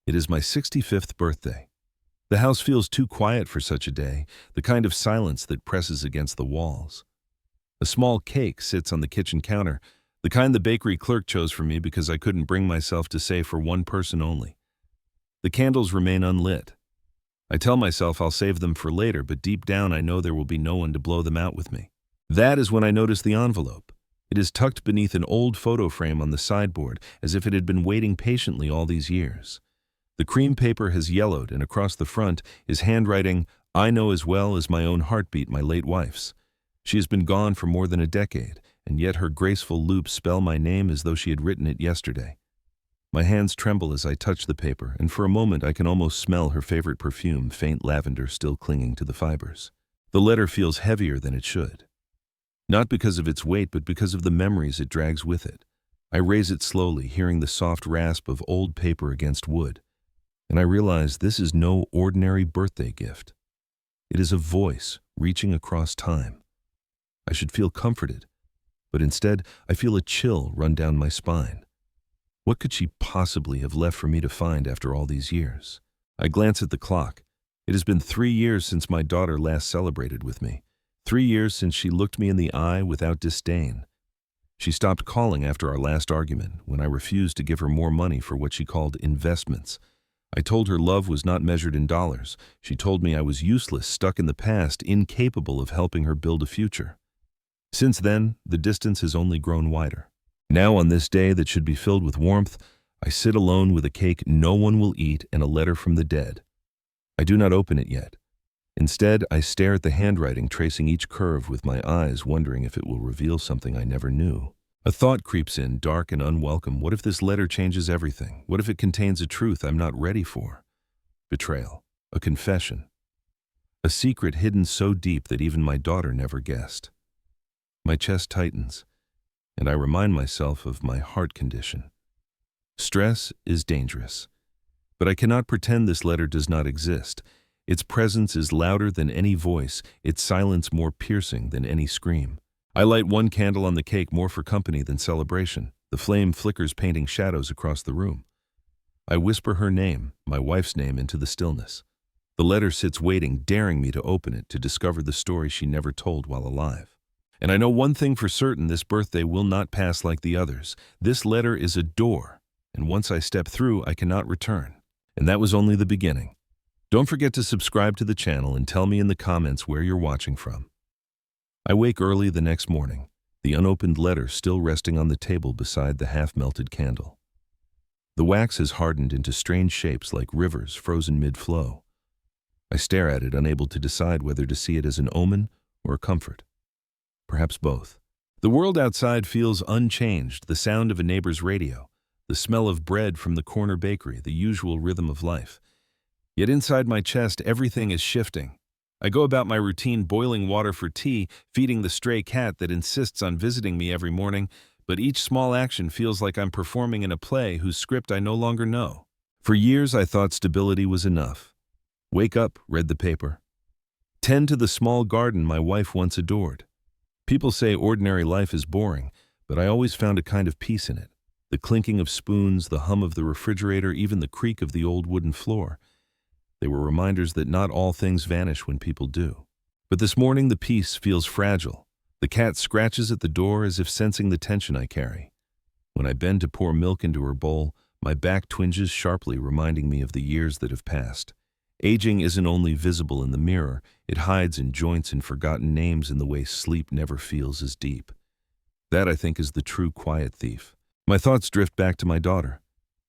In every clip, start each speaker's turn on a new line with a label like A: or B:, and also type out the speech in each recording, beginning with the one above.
A: It is my 65th birthday. The house feels too quiet for such a day, the kind of silence that presses against the walls. A small cake sits on the kitchen counter, the kind the bakery clerk chose for me because I couldn't bring myself to say for one person only. The candles remain unlit. I tell myself I'll save them for later, but deep down I know there will be no one to blow them out with me. That is when I notice the envelope. It is tucked beneath an old photo frame on the sideboard, as if it had been waiting patiently all these years. The cream paper has yellowed, and across the front is handwriting I know as well as my own heartbeat my late wife's. She has been gone for more than a decade, and yet her graceful loops spell my name as though she had written it yesterday. My hands tremble as I touch the paper, and for a moment I can almost smell her favorite perfume, faint lavender still clinging to the fibers. The letter feels heavier than it should. Not because of its weight, but because of the memories it drags with it. I raise it slowly, hearing the soft rasp of old paper against wood, and I realize this is no ordinary birthday gift. It is a voice reaching across time. I should feel comforted, but instead I feel a chill run down my spine. What could she possibly have left for me to find after all these years? I glance at the clock. It has been 3 years since my daughter last celebrated with me. 3 years since she looked me in the eye without disdain. She stopped calling after our last argument, when I refused to give her more money for what she called investments. I told her love was not measured in dollars. She told me I was useless, stuck in the past, incapable of helping her build a future. Since then, the distance has only grown wider. Now, on this day that should be filled with warmth, I sit alone with a cake no one will eat and a letter from the dead. I do not open it yet. Instead, I stare at the handwriting, tracing each curve with my eyes, wondering if it will reveal something I never knew. A thought creeps in, dark and unwelcome. What if this letter changes everything? What if it contains a truth I'm not ready for? Betrayal. A confession. A secret hidden so deep that even my daughter never guessed. My chest tightens, and I remind myself of my heart condition. Stress is dangerous, but I cannot pretend this letter does not exist. Its presence is louder than any voice, its silence more piercing than any scream. I light one candle on the cake more for company than celebration. The flame flickers, painting shadows across the room. I whisper her name, my wife's name, into the stillness. The letter sits waiting, daring me to open it, to discover the story she never told while alive. And I know one thing for certain: this birthday will not pass like the others. This letter is a door, and once I step through, I cannot return. And that was only the beginning. Don't forget to subscribe to the channel and tell me in the comments where you're watching from. I wake early the next morning, the unopened letter still resting on the table beside the half-melted candle. The wax has hardened into strange shapes like rivers frozen mid-flow. I stare at it, unable to decide whether to see it as an omen or a comfort. Perhaps both. The world outside feels unchanged, the sound of a neighbor's radio, the smell of bread from the corner bakery, the usual rhythm of life. Yet inside my chest, everything is shifting. I go about my routine, boiling water for tea, feeding the stray cat that insists on visiting me every morning, but each small action feels like I'm performing in a play whose script I no longer know. For years I thought stability was enough. Wake up, read the paper. Tend to the small garden my wife once adored. People say ordinary life is boring, but I always found a kind of peace in it. The clinking of spoons, the hum of the refrigerator, even the creak of the old wooden floor. They were reminders that not all things vanish when people do. But this morning the peace feels fragile. The cat scratches at the door as if sensing the tension I carry. When I bend to pour milk into her bowl, my back twinges sharply, reminding me of the years that have passed. Aging isn't only visible in the mirror, it hides in joints and forgotten names in the way sleep never feels as deep. That, I think, is the true quiet thief. My thoughts drift back to my daughter.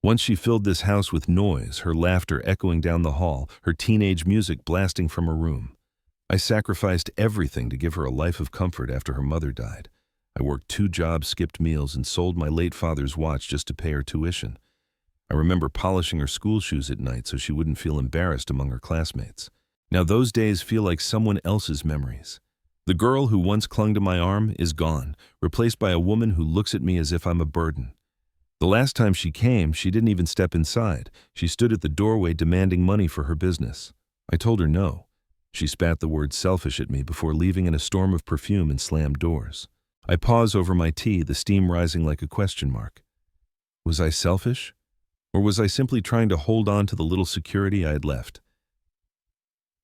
A: Once she filled this house with noise, her laughter echoing down the hall, her teenage music blasting from her room. I sacrificed everything to give her a life of comfort after her mother died. I worked 2 jobs, skipped meals, and sold my late father's watch just to pay her tuition. I remember polishing her school shoes at night so she wouldn't feel embarrassed among her classmates. Now those days feel like someone else's memories. The girl who once clung to my arm is gone, replaced by a woman who looks at me as if I'm a burden. The last time she came, she didn't even step inside. She stood at the doorway demanding money for her business. I told her no. She spat the word selfish at me before leaving in a storm of perfume and slammed doors. I pause over my tea, the steam rising like a question mark. Was I selfish? Or was I simply trying to hold on to the little security I had left?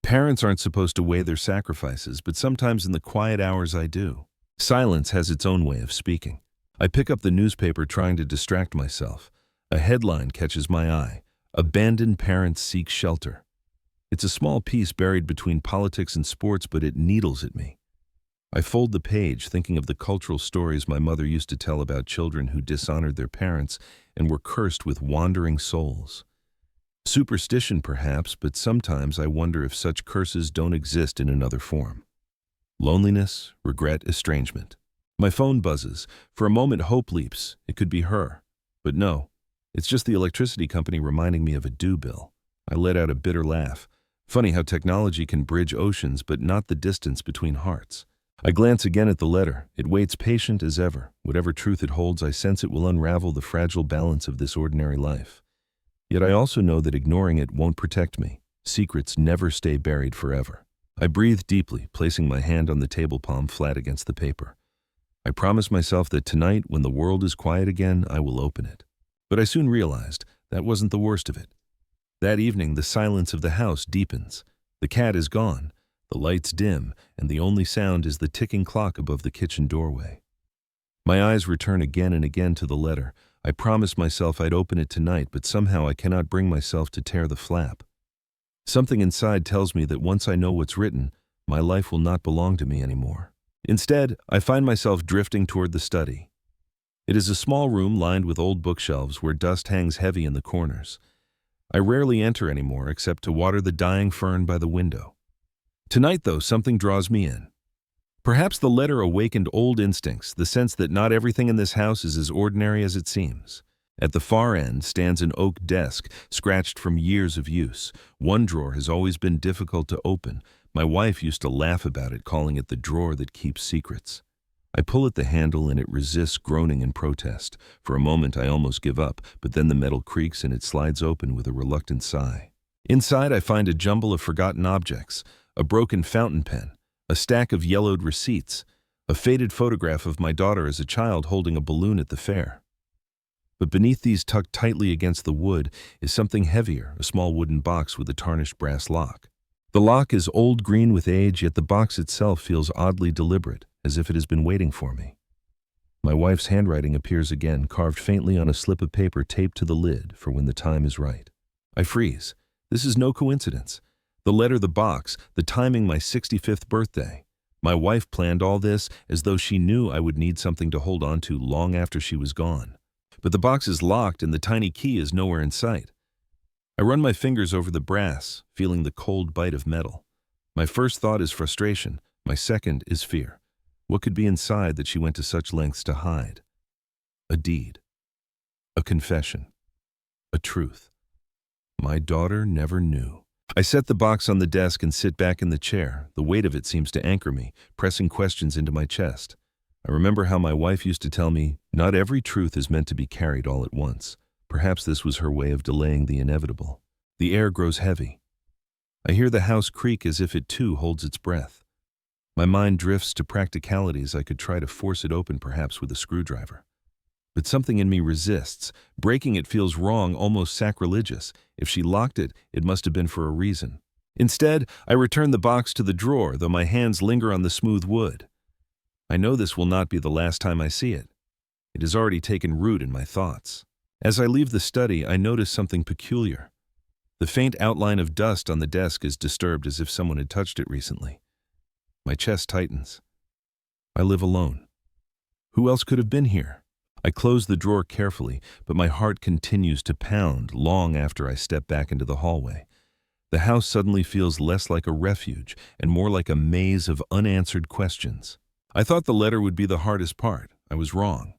A: Parents aren't supposed to weigh their sacrifices, but sometimes in the quiet hours I do. Silence has its own way of speaking. I pick up the newspaper trying to distract myself. A headline catches my eye. Abandoned parents seek shelter. It's a small piece buried between politics and sports, but it needles at me. I fold the page, thinking of the cultural stories my mother used to tell about children who dishonored their parents and were cursed with wandering souls. Superstition, perhaps, but sometimes I wonder if such curses don't exist in another form. Loneliness, regret, estrangement. My phone buzzes. For a moment, hope leaps. It could be her. But no, it's just the electricity company reminding me of a due bill. I let out a bitter laugh. Funny how technology can bridge oceans, but not the distance between hearts. I glance again at the letter. It waits patient as ever. Whatever truth it holds, I sense it will unravel the fragile balance of this ordinary life. Yet I also know that ignoring it won't protect me. Secrets never stay buried forever. I breathe deeply, placing my hand on the table palm flat against the paper. I promise myself that tonight, when the world is quiet again, I will open it. But I soon realized that wasn't the worst of it. That evening, the silence of the house deepens. The cat is gone, the lights dim, and the only sound is the ticking clock above the kitchen doorway. My eyes return again and again to the letter. I promised myself I'd open it tonight, but somehow I cannot bring myself to tear the flap. Something inside tells me that once I know what's written, my life will not belong to me anymore. Instead, I find myself drifting toward the study. It is a small room lined with old bookshelves where dust hangs heavy in the corners. I rarely enter anymore except to water the dying fern by the window. Tonight, though, something draws me in. Perhaps the letter awakened old instincts, the sense that not everything in this house is as ordinary as it seems. At the far end stands an oak desk, scratched from years of use. One drawer has always been difficult to open. My wife used to laugh about it, calling it the drawer that keeps secrets. I pull at the handle and it resists, groaning in protest. For a moment I almost give up, but then the metal creaks and it slides open with a reluctant sigh. Inside I find a jumble of forgotten objects, a broken fountain pen, a stack of yellowed receipts, a faded photograph of my daughter as a child holding a balloon at the fair. But beneath these, tucked tightly against the wood, is something heavier, a small wooden box with a tarnished brass lock. The lock is old green with age, yet the box itself feels oddly deliberate, as if it has been waiting for me. My wife's handwriting appears again, carved faintly on a slip of paper taped to the lid for when the time is right. I freeze. This is no coincidence. The letter, the box, the timing, my 65th birthday. My wife planned all this as though she knew I would need something to hold on to long after she was gone. But the box is locked and the tiny key is nowhere in sight. I run my fingers over the brass, feeling the cold bite of metal. My first thought is frustration. My second is fear. What could be inside that she went to such lengths to hide? A deed. A confession. A truth. My daughter never knew. I set the box on the desk and sit back in the chair. The weight of it seems to anchor me, pressing questions into my chest. I remember how my wife used to tell me, not every truth is meant to be carried all at once. Perhaps this was her way of delaying the inevitable. The air grows heavy. I hear the house creak as if it too holds its breath. My mind drifts to practicalities. I could try to force it open, perhaps with a screwdriver. But something in me resists. Breaking it feels wrong, almost sacrilegious. If she locked it, it must have been for a reason. Instead, I return the box to the drawer, though my hands linger on the smooth wood. I know this will not be the last time I see it. It has already taken root in my thoughts. As I leave the study, I notice something peculiar. The faint outline of dust on the desk is disturbed, as if someone had touched it recently. My chest tightens. I live alone. Who else could have been here? I close the drawer carefully, but my heart continues to pound long after I step back into the hallway. The house suddenly feels less like a refuge and more like a maze of unanswered questions. I thought the letter would be the hardest part. I was wrong.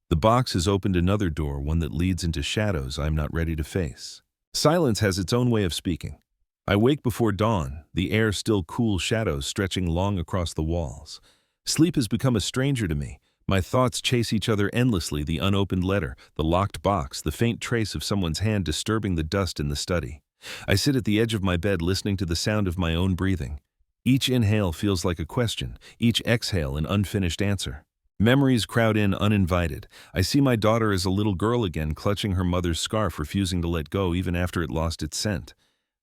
A: The box has opened another door, one that leads into shadows I'm not ready to face. Silence has its own way of speaking. I wake before dawn, the air still cool, shadows stretching long across the walls. Sleep has become a stranger to me. My thoughts chase each other endlessly, the unopened letter, the locked box, the faint trace of someone's hand disturbing the dust in the study. I sit at the edge of my bed listening to the sound of my own breathing. Each inhale feels like a question, each exhale an unfinished answer. Memories crowd in uninvited. I see my daughter as a little girl again, clutching her mother's scarf, refusing to let go even after it lost its scent.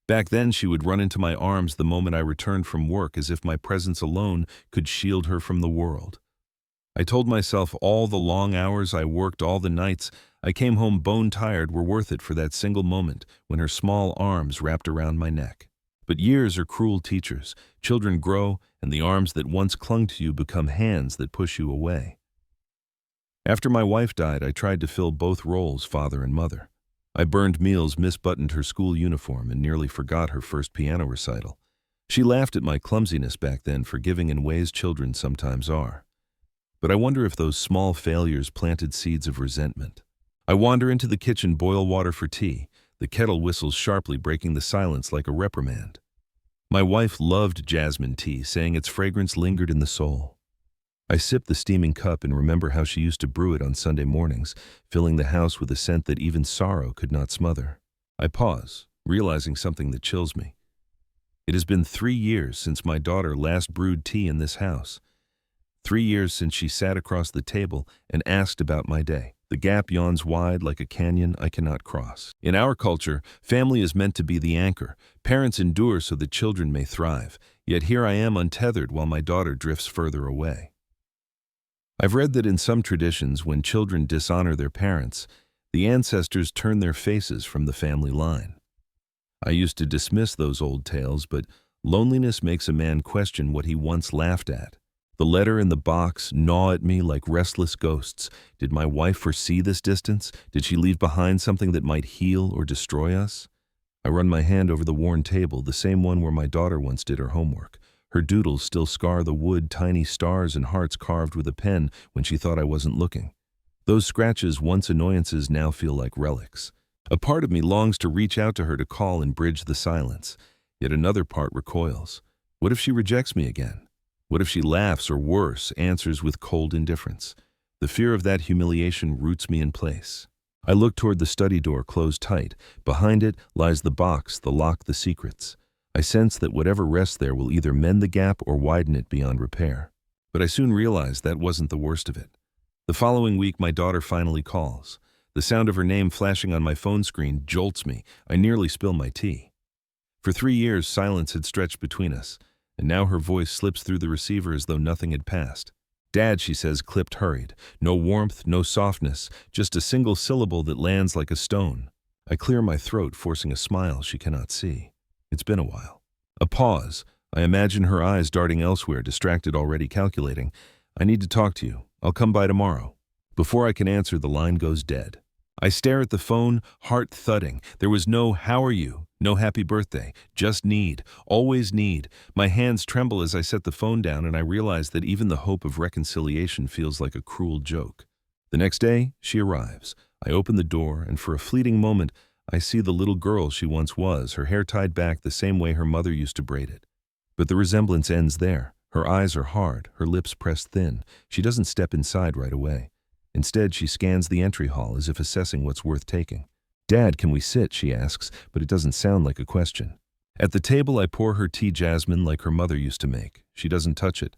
A: Back then, she would run into my arms the moment I returned from work, as if my presence alone could shield her from the world. I told myself all the long hours I worked, all the nights I came home bone-tired, were worth it for that single moment when her small arms wrapped around my neck. But years are cruel teachers. Children grow, and the arms that once clung to you become hands that push you away. After my wife died, I tried to fill both roles, father and mother. I burned meals, misbuttoned her school uniform, and nearly forgot her first piano recital. She laughed at my clumsiness back then, forgiving in ways children sometimes are. But I wonder if those small failures planted seeds of resentment. I wander into the kitchen, boil water for tea. The kettle whistles sharply, breaking the silence like a reprimand. My wife loved jasmine tea, saying its fragrance lingered in the soul. I sip the steaming cup and remember how she used to brew it on Sunday mornings, filling the house with a scent that even sorrow could not smother. I pause, realizing something that chills me. It has been 3 years since my daughter last brewed tea in this house. 3 years since she sat across the table and asked about my day. The gap yawns wide like a canyon I cannot cross. In our culture, family is meant to be the anchor. Parents endure so that children may thrive. Yet here I am, untethered while my daughter drifts further away. I've read that in some traditions, when children dishonor their parents, the ancestors turn their faces from the family line. I used to dismiss those old tales, but loneliness makes a man question what he once laughed at. The letter in the box gnaw at me like restless ghosts. Did my wife foresee this distance? Did she leave behind something that might heal or destroy us? I run my hand over the worn table, the same one where my daughter once did her homework. Her doodles still scar the wood, tiny stars and hearts carved with a pen when she thought I wasn't looking. Those scratches, once annoyances, now feel like relics. A part of me longs to reach out to her to call and bridge the silence. Yet another part recoils. What if she rejects me again? What if she laughs or, worse, answers with cold indifference? The fear of that humiliation roots me in place. I look toward the study door, closed tight. Behind it lies the box, the lock, the secrets. I sense that whatever rests there will either mend the gap or widen it beyond repair. But I soon realize that wasn't the worst of it. The following week, my daughter finally calls. The sound of her name flashing on my phone screen jolts me. I nearly spill my tea. For 3 years, silence had stretched between us, and now her voice slips through the receiver as though nothing had passed. "Dad," she says, clipped, hurried. No warmth, no softness, just a single syllable that lands like a stone. I clear my throat, forcing a smile she cannot see. It's been a while. A pause. I imagine her eyes darting elsewhere, distracted, already calculating. "I need to talk to you. I'll come by tomorrow." Before I can answer, the line goes dead. I stare at the phone, heart thudding. There was no "how are you?" No happy birthday, just need, always need. My hands tremble as I set the phone down, and I realize that even the hope of reconciliation feels like a cruel joke. The next day, she arrives. I open the door, and for a fleeting moment, I see the little girl she once was, her hair tied back the same way her mother used to braid it. But the resemblance ends there. Her eyes are hard, her lips pressed thin. She doesn't step inside right away. Instead, she scans the entry hall as if assessing what's worth taking. "Dad, can we sit?" she asks, but it doesn't sound like a question. At the table, I pour her tea, jasmine, like her mother used to make. She doesn't touch it.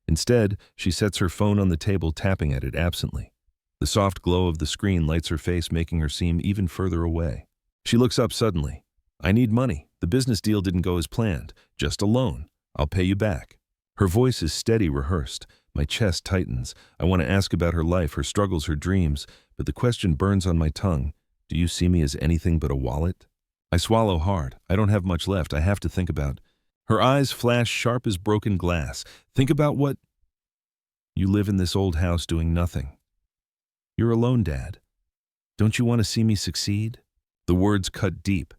A: Instead, she sets her phone on the table, tapping at it absently. The soft glow of the screen lights her face, making her seem even further away. She looks up suddenly. "I need money. The business deal didn't go as planned. Just a loan. I'll pay you back." Her voice is steady, rehearsed. My chest tightens. I want to ask about her life, her struggles, her dreams, but the question burns on my tongue. "Do you see me as anything but a wallet?" I swallow hard. I don't have much left. I have to think about. Her eyes flash sharp as broken glass. "Think about what?" "You live in this old house doing nothing. You're alone, Dad. Don't you want to see me succeed?" The words cut deep.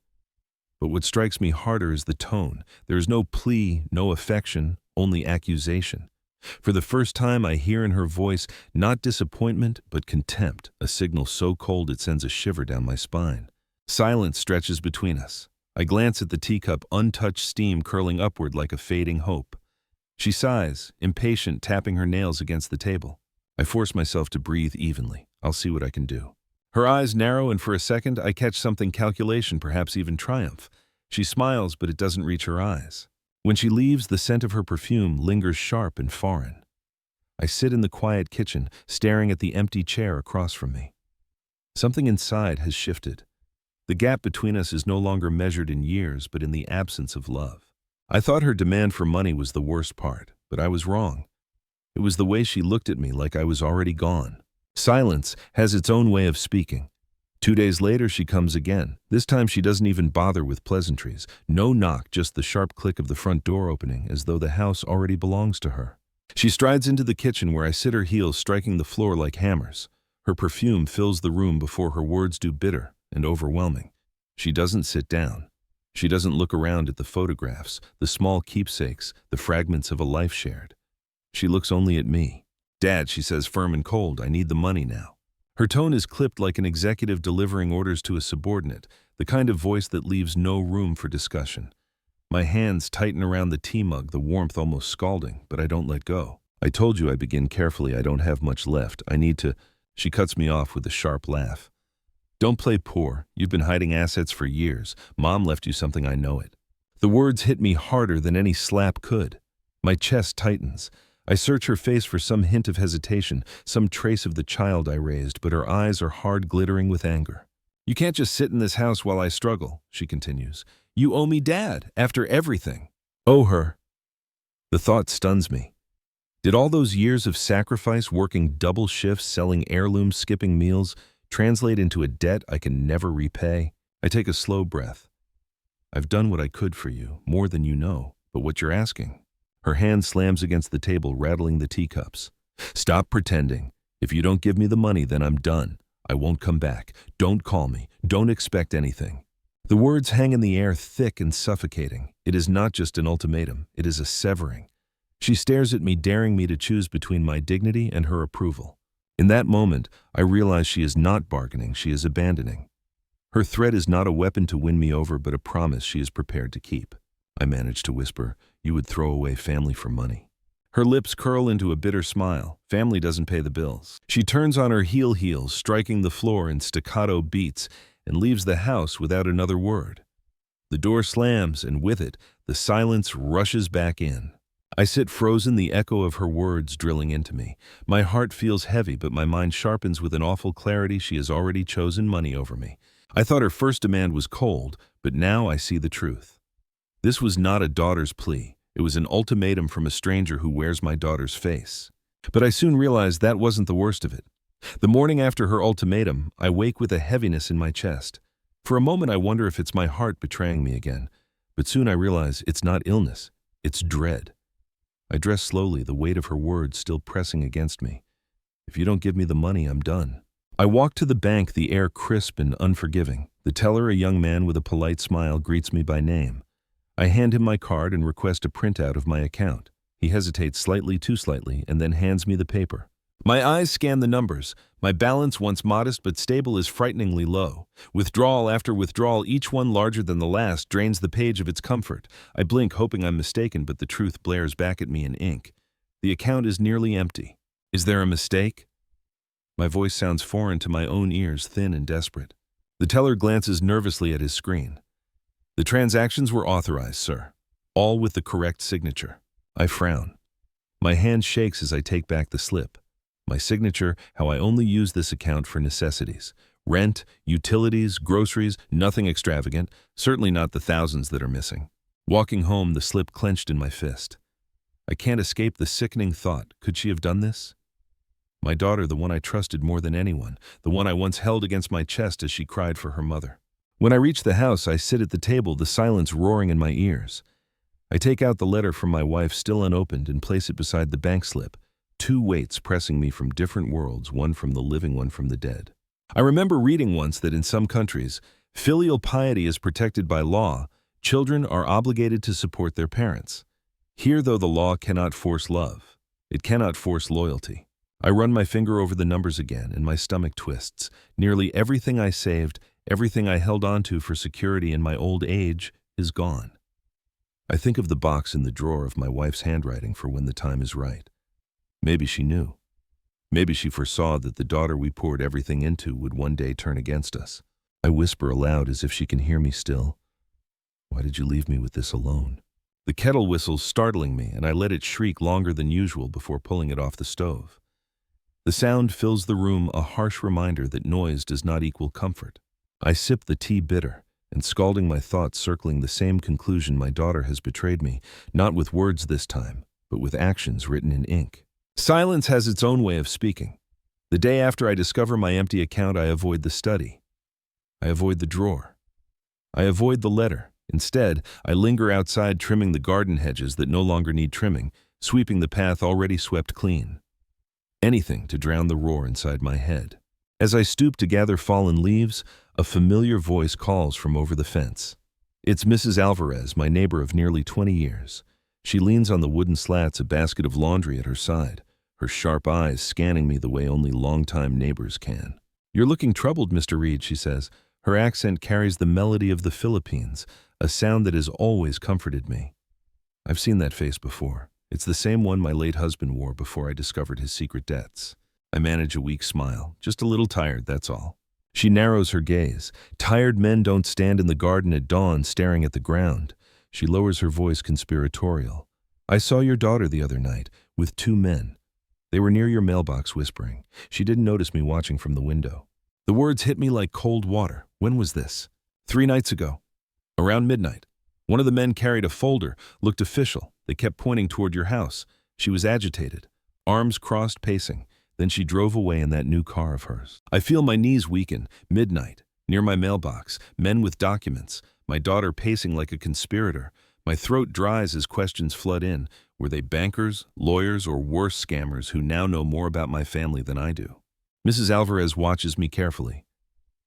A: But what strikes me harder is the tone. There is no plea, no affection, only accusation. For the first time, I hear in her voice not disappointment, but contempt, a signal so cold it sends a shiver down my spine. Silence stretches between us. I glance at the teacup, untouched steam curling upward like a fading hope. She sighs, impatient, tapping her nails against the table. I force myself to breathe evenly. I'll see what I can do. Her eyes narrow, and for a second, I catch something: calculation, perhaps even triumph. She smiles, but it doesn't reach her eyes. When she leaves, the scent of her perfume lingers sharp and foreign. I sit in the quiet kitchen, staring at the empty chair across from me. Something inside has shifted. The gap between us is no longer measured in years, but in the absence of love. I thought her demand for money was the worst part, but I was wrong. It was the way she looked at me like I was already gone. Silence has its own way of speaking. 2 days later, she comes again. This time she doesn't even bother with pleasantries. No knock, just the sharp click of the front door opening, as though the house already belongs to her. She strides into the kitchen where I sit, her heels striking the floor like hammers. Her perfume fills the room before her words do, bitter and overwhelming. She doesn't sit down. She doesn't look around at the photographs, the small keepsakes, the fragments of a life shared. She looks only at me. "Dad," she says, firm and cold, "I need the money now." Her tone is clipped like an executive delivering orders to a subordinate, the kind of voice that leaves no room for discussion. My hands tighten around the tea mug, the warmth almost scalding, but I don't let go. "I told you," I begin carefully, "I don't have much left. I need to—" She cuts me off with a sharp laugh. "Don't play poor. You've been hiding assets for years. Mom left you something, I know it." The words hit me harder than any slap could. My chest tightens. I search her face for some hint of hesitation, some trace of the child I raised, but her eyes are hard, glittering with anger. "You can't just sit in this house while I struggle," she continues. "You owe me, Dad, after everything." Owe her? The thought stuns me. Did all those years of sacrifice, working double shifts, selling heirlooms, skipping meals, translate into a debt I can never repay? I take a slow breath. "I've done what I could for you, more than you know, but what you're asking." Her hand slams against the table, rattling the teacups. "Stop pretending. If you don't give me the money, then I'm done. I won't come back. Don't call me. Don't expect anything." The words hang in the air, thick and suffocating. It is not just an ultimatum. It is a severing. She stares at me, daring me to choose between my dignity and her approval. In that moment, I realize she is not bargaining, she is abandoning. Her threat is not a weapon to win me over, but a promise she is prepared to keep. I manage to whisper, "You would throw away family for money." Her lips curl into a bitter smile. Family doesn't pay the bills. She turns on her heels, striking the floor in staccato beats, and leaves the house without another word. The door slams, and with it, the silence rushes back in. I sit frozen, the echo of her words drilling into me. My heart feels heavy, but my mind sharpens with an awful clarity. She has already chosen money over me. I thought her first demand was cold, but now I see the truth. This was not a daughter's plea. It was an ultimatum from a stranger who wears my daughter's face. But I soon realized that wasn't the worst of it. The morning after her ultimatum, I wake with a heaviness in my chest. For a moment I wonder if it's my heart betraying me again, but soon I realize it's not illness, it's dread. I dress slowly, the weight of her words still pressing against me. "If you don't give me the money, I'm done." I walk to the bank, the air crisp and unforgiving. The teller, a young man with a polite smile, greets me by name. I hand him my card and request a printout of my account. He hesitates slightly, too slightly, and then hands me the paper. My eyes scan the numbers. My balance, once modest but stable, is frighteningly low. Withdrawal after withdrawal, each one larger than the last, drains the page of its comfort. I blink, hoping I'm mistaken, but the truth blares back at me in ink. The account is nearly empty. Is there a mistake? My voice sounds foreign to my own ears, thin and desperate. The teller glances nervously at his screen. "The transactions were authorized, sir. All with the correct signature." I frown. My hand shakes as I take back the slip. My signature, how I only use this account for necessities. Rent, utilities, groceries, nothing extravagant, certainly not the thousands that are missing. Walking home, the slip clenched in my fist. I can't escape the sickening thought, could she have done this? My daughter, the one I trusted more than anyone, the one I once held against my chest as she cried for her mother. When I reach the house, I sit at the table, the silence roaring in my ears. I take out the letter from my wife, still unopened, and place it beside the bank slip. Two weights pressing me from different worlds, one from the living, one from the dead. I remember reading once that in some countries, filial piety is protected by law. Children are obligated to support their parents. Here, though, the law cannot force love. It cannot force loyalty. I run my finger over the numbers again, and my stomach twists. Nearly everything I saved, everything I held on to for security in my old age, is gone. I think of the box in the drawer of my wife's handwriting for when the time is right. Maybe she knew. Maybe she foresaw that the daughter we poured everything into would one day turn against us. I whisper aloud as if she can hear me still. "Why did you leave me with this alone?" The kettle whistles startling me, and I let it shriek longer than usual before pulling it off the stove. The sound fills the room, a harsh reminder that noise does not equal comfort. I sip the tea bitter, and scalding my thoughts circling the same conclusion: my daughter has betrayed me, not with words this time, but with actions written in ink. Silence has its own way of speaking. The day after I discover my empty account, I avoid the study. I avoid the drawer. I avoid the letter. Instead, I linger outside, trimming the garden hedges that no longer need trimming, sweeping the path already swept clean. Anything to drown the roar inside my head. As I stoop to gather fallen leaves, a familiar voice calls from over the fence. It's Mrs. Alvarez, my neighbor of nearly 20 years. She leans on the wooden slats, a basket of laundry at her side, her sharp eyes scanning me the way only longtime neighbors can. "You're looking troubled, Mr. Reed," she says. Her accent carries the melody of the Philippines, a sound that has always comforted me. I've seen that face before. It's the same one my late husband wore before I discovered his secret debts. I manage a weak smile. "Just a little tired, that's all." She narrows her gaze. "Tired men don't stand in the garden at dawn staring at the ground." She lowers her voice, conspiratorial. "I saw your daughter the other night, with 2 men. They were near your mailbox whispering. She didn't notice me watching from the window." The words hit me like cold water. When was this? 3 nights ago. Around midnight. One of the men carried a folder, looked official. They kept pointing toward your house. She was agitated, arms crossed, pacing. Then she drove away in that new car of hers. I feel my knees weaken. Midnight. Near my mailbox. Men with documents. My daughter pacing like a conspirator. My throat dries as questions flood in. Were they bankers, lawyers, or worse, scammers who now know more about my family than I do? Mrs. Alvarez watches me carefully.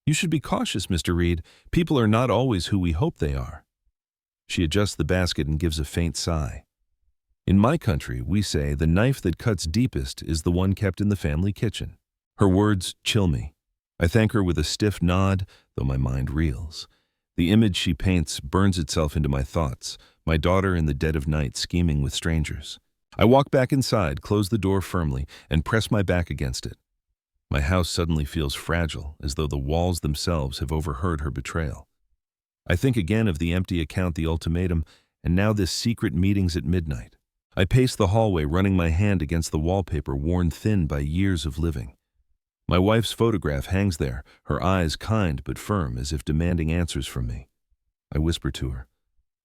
A: "You should be cautious, Mr. Reed. People are not always who we hope they are." She adjusts the basket and gives a faint sigh. "In my country, we say the knife that cuts deepest is the one kept in the family kitchen." Her words chill me. I thank her with a stiff nod, though my mind reels. The image she paints burns itself into my thoughts, my daughter in the dead of night scheming with strangers. I walk back inside, close the door firmly, and press my back against it. My house suddenly feels fragile, as though the walls themselves have overheard her betrayal. I think again of the empty account, the ultimatum, and now this secret meetings at midnight. I pace the hallway, running my hand against the wallpaper worn thin by years of living. My wife's photograph hangs there, her eyes kind but firm, as if demanding answers from me. I whisper to her,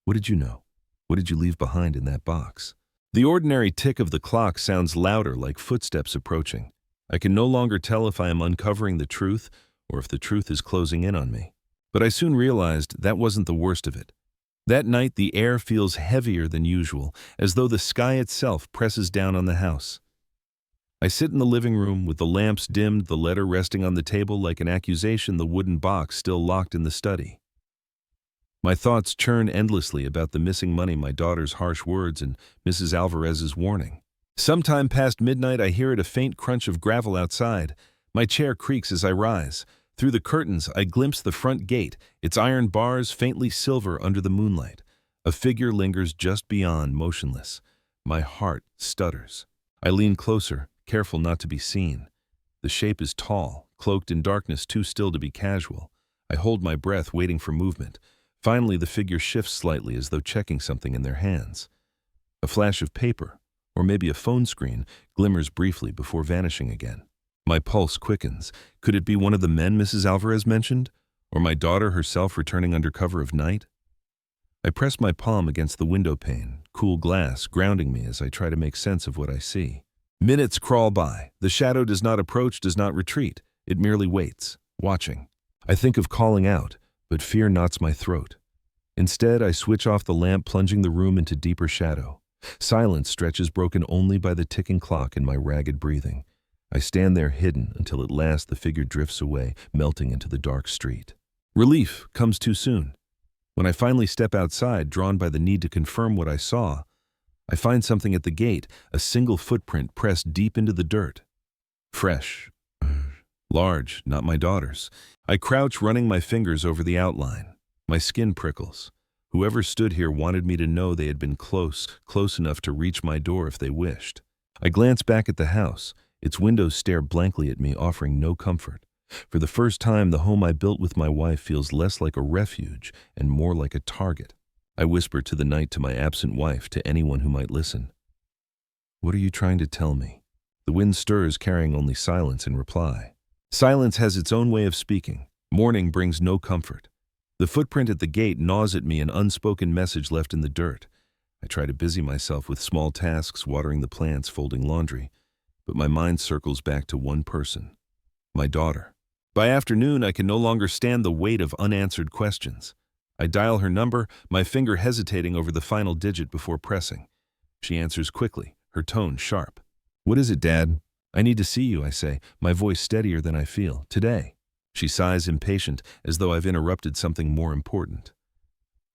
A: "What did you know? What did you leave behind in that box?" The ordinary tick of the clock sounds louder, like footsteps approaching. I can no longer tell if I am uncovering the truth or if the truth is closing in on me. But I soon realized that wasn't the worst of it. That night, the air feels heavier than usual, as though the sky itself presses down on the house. I sit in the living room with the lamps dimmed, the letter resting on the table like an accusation, the wooden box still locked in the study. My thoughts churn endlessly about the missing money, my daughter's harsh words, and Mrs. Alvarez's warning. Sometime past midnight, I hear a faint crunch of gravel outside. My chair creaks as I rise. Through the curtains, I glimpse the front gate, its iron bars faintly silver under the moonlight. A figure lingers just beyond, motionless. My heart stutters. I lean closer, careful not to be seen. The shape is tall, cloaked in darkness, too still to be casual. I hold my breath, waiting for movement. Finally, the figure shifts slightly, as though checking something in their hands. A flash of paper, or maybe a phone screen, glimmers briefly before vanishing again. My pulse quickens. Could it be one of the men Mrs. Alvarez mentioned? Or my daughter herself returning under cover of night? I press my palm against the window pane, cool glass grounding me as I try to make sense of what I see. Minutes crawl by. The shadow does not approach, does not retreat. It merely waits, watching. I think of calling out, but fear knots my throat. Instead, I switch off the lamp, plunging the room into deeper shadow. Silence stretches, broken only by the ticking clock and my ragged breathing. I stand there hidden until at last the figure drifts away, melting into the dark street. Relief comes too soon. When I finally step outside, drawn by the need to confirm what I saw, I find something at the gate, a single footprint pressed deep into the dirt. Fresh. Large, not my daughter's. I crouch, running my fingers over the outline. My skin prickles. Whoever stood here wanted me to know they had been close enough to reach my door if they wished. I glance back at the house. Its windows stare blankly at me, offering no comfort. For the first time, the home I built with my wife feels less like a refuge and more like a target. I whisper to the night, to my absent wife, to anyone who might listen. What are you trying to tell me? The wind stirs, carrying only silence in reply. Silence has its own way of speaking. Morning brings no comfort. The footprint at the gate gnaws at me, an unspoken message left in the dirt. I try to busy myself with small tasks, watering the plants, folding laundry, but my mind circles back to one person, my daughter. By afternoon, I can no longer stand the weight of unanswered questions. I dial her number, my finger hesitating over the final digit before pressing. She answers quickly, her tone sharp. What is it, Dad? I need to see you, I say, my voice steadier than I feel. Today. She sighs, impatient, as though I've interrupted something more important.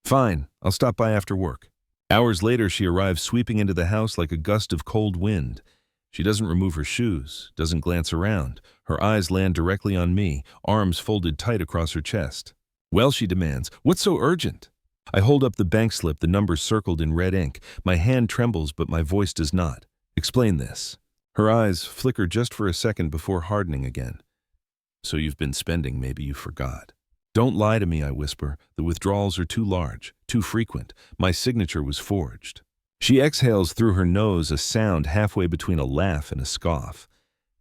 A: Fine, I'll stop by after work. Hours later, she arrives sweeping into the house like a gust of cold wind. She doesn't remove her shoes, doesn't glance around. Her eyes land directly on me, arms folded tight across her chest. Well, she demands, what's so urgent? I hold up the bank slip, the numbers circled in red ink. My hand trembles, but my voice does not. Explain this. Her eyes flicker just for a second before hardening again. So you've been spending, maybe you forgot. Don't lie to me, I whisper. The withdrawals are too large, too frequent. My signature was forged. She exhales through her nose, a sound halfway between a laugh and a scoff.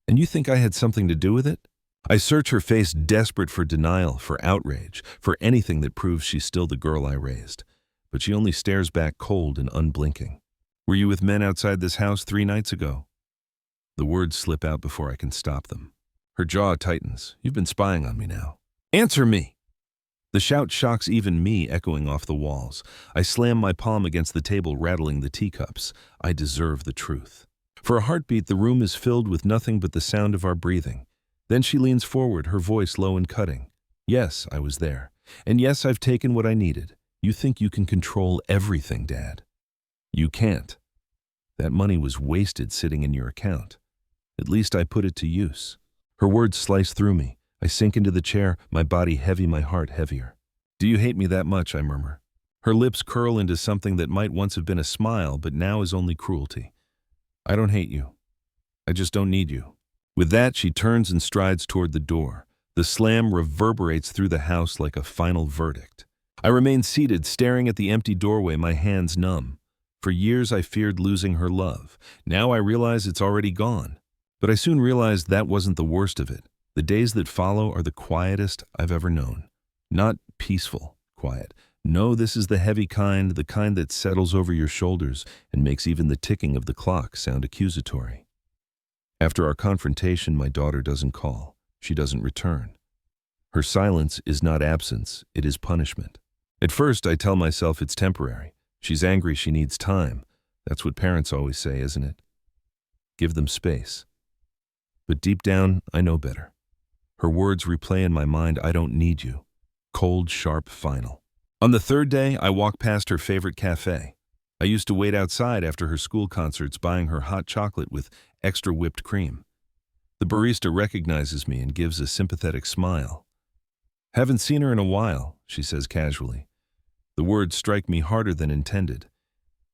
A: And you think I had something to do with it? I search her face, desperate for denial, for outrage, for anything that proves she's still the girl I raised. But she only stares back, cold and unblinking. Were you with men outside this house 3 nights ago? The words slip out before I can stop them. Her jaw tightens. You've been spying on me now. Answer me! The shout shocks even me, echoing off the walls. I slam my palm against the table, rattling the teacups. I deserve the truth. For a heartbeat, the room is filled with nothing but the sound of our breathing. Then she leans forward, her voice low and cutting. Yes, I was there. And yes, I've taken what I needed. You think you can control everything, Dad. You can't. That money was wasted sitting in your account. At least I put it to use. Her words slice through me. I sink into the chair, my body heavy, my heart heavier. Do you hate me that much? I murmur. Her lips curl into something that might once have been a smile, but now is only cruelty. I don't hate you. I just don't need you. With that, she turns and strides toward the door. The slam reverberates through the house like a final verdict. I remain seated, staring at the empty doorway, my hands numb. For years I feared losing her love. Now I realize it's already gone. But I soon realized that wasn't the worst of it. The days that follow are the quietest I've ever known. Not peaceful quiet. No, this is the heavy kind, the kind that settles over your shoulders and makes even the ticking of the clock sound accusatory. After our confrontation, my daughter doesn't call. She doesn't return. Her silence is not absence, it is punishment. At first, I tell myself it's temporary. She's angry, she needs time. That's what parents always say, isn't it? Give them space. But deep down, I know better. Her words replay in my mind, I don't need you. Cold, sharp, final. On the 3rd day, I walk past her favorite cafe. I used to wait outside after her school concerts, buying her hot chocolate with extra whipped cream. The barista recognizes me and gives a sympathetic smile. Haven't seen her in a while, she says casually. The words strike me harder than intended.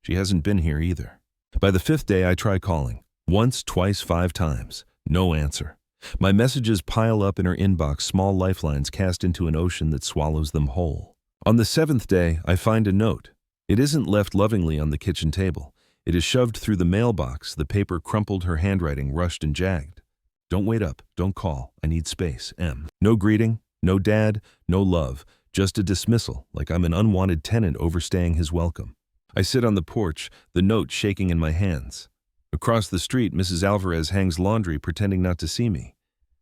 A: She hasn't been here either. By the 5th day, I try calling. Once, twice, 5 times. No answer. My messages pile up in her inbox, small lifelines cast into an ocean that swallows them whole. On the 7th day, I find a note. It isn't left lovingly on the kitchen table. It is shoved through the mailbox, the paper crumpled, her handwriting rushed and jagged. Don't wait up, don't call, I need space, M. No greeting, no dad, no love, just a dismissal, like I'm an unwanted tenant overstaying his welcome. I sit on the porch, the note shaking in my hands. Across the street, Mrs. Alvarez hangs laundry, pretending not to see me.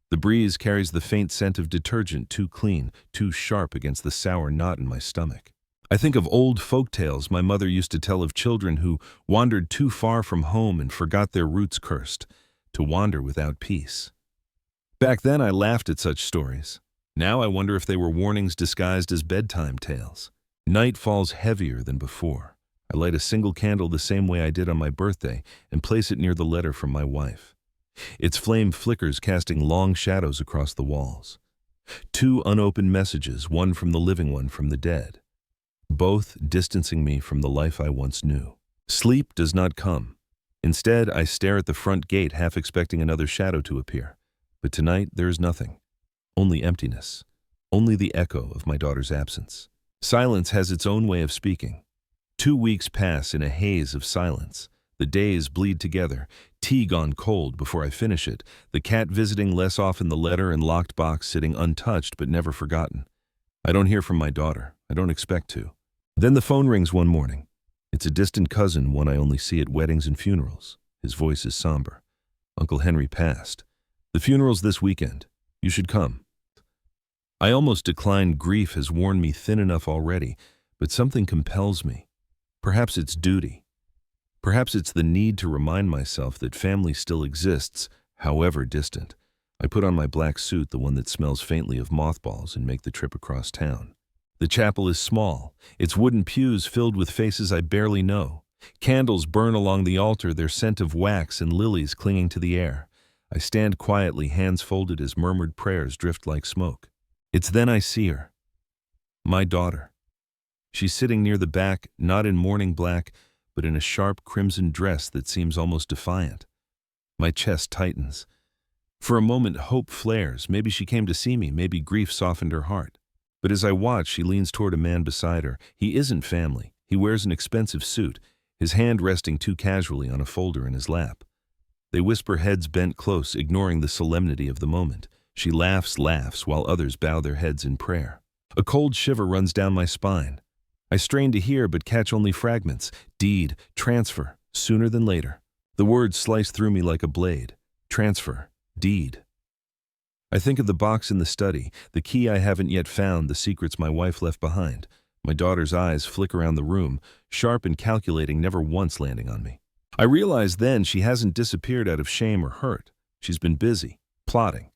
A: The breeze carries the faint scent of detergent, too clean, too sharp against the sour knot in my stomach. I think of old folk tales my mother used to tell of children who wandered too far from home and forgot their roots cursed, to wander without peace. Back then I laughed at such stories. Now I wonder if they were warnings disguised as bedtime tales. Night falls heavier than before. I light a single candle the same way I did on my birthday and place it near the letter from my wife. Its flame flickers, casting long shadows across the walls. 2 unopened messages, one from the living, one from the dead. Both distancing me from the life I once knew. Sleep does not come. Instead, I stare at the front gate, half expecting another shadow to appear. But tonight, there is nothing. Only emptiness. Only the echo of my daughter's absence. Silence has its own way of speaking. 2 weeks pass in a haze of silence. The days bleed together, tea gone cold before I finish it, the cat visiting less often, the letter and locked box sitting untouched but never forgotten. I don't hear from my daughter. I don't expect to. Then the phone rings one morning. It's a distant cousin, one I only see at weddings and funerals. His voice is somber. Uncle Henry passed. The funeral's this weekend. You should come. I almost declined. Grief has worn me thin enough already, but something compels me. Perhaps it's duty. Perhaps it's the need to remind myself that family still exists, however distant. I put on my black suit, the one that smells faintly of mothballs, and make the trip across town. The chapel is small, its wooden pews filled with faces I barely know. Candles burn along the altar, their scent of wax and lilies clinging to the air. I stand quietly, hands folded as murmured prayers drift like smoke. It's then I see her. My daughter. She's sitting near the back, not in mourning black, but in a sharp crimson dress that seems almost defiant. My chest tightens. For a moment, hope flares. Maybe she came to see me, maybe grief softened her heart. But as I watch, she leans toward a man beside her. He isn't family. He wears an expensive suit, his hand resting too casually on a folder in his lap. They whisper, heads bent close, ignoring the solemnity of the moment. She laughs, while others bow their heads in prayer. A cold shiver runs down my spine. I strain to hear, but catch only fragments. Deed, transfer, sooner than later. The words slice through me like a blade. Transfer, deed. I think of the box in the study, the key I haven't yet found, the secrets my wife left behind. My daughter's eyes flick around the room, sharp and calculating, never once landing on me. I realize then she hasn't disappeared out of shame or hurt. She's been busy, plotting.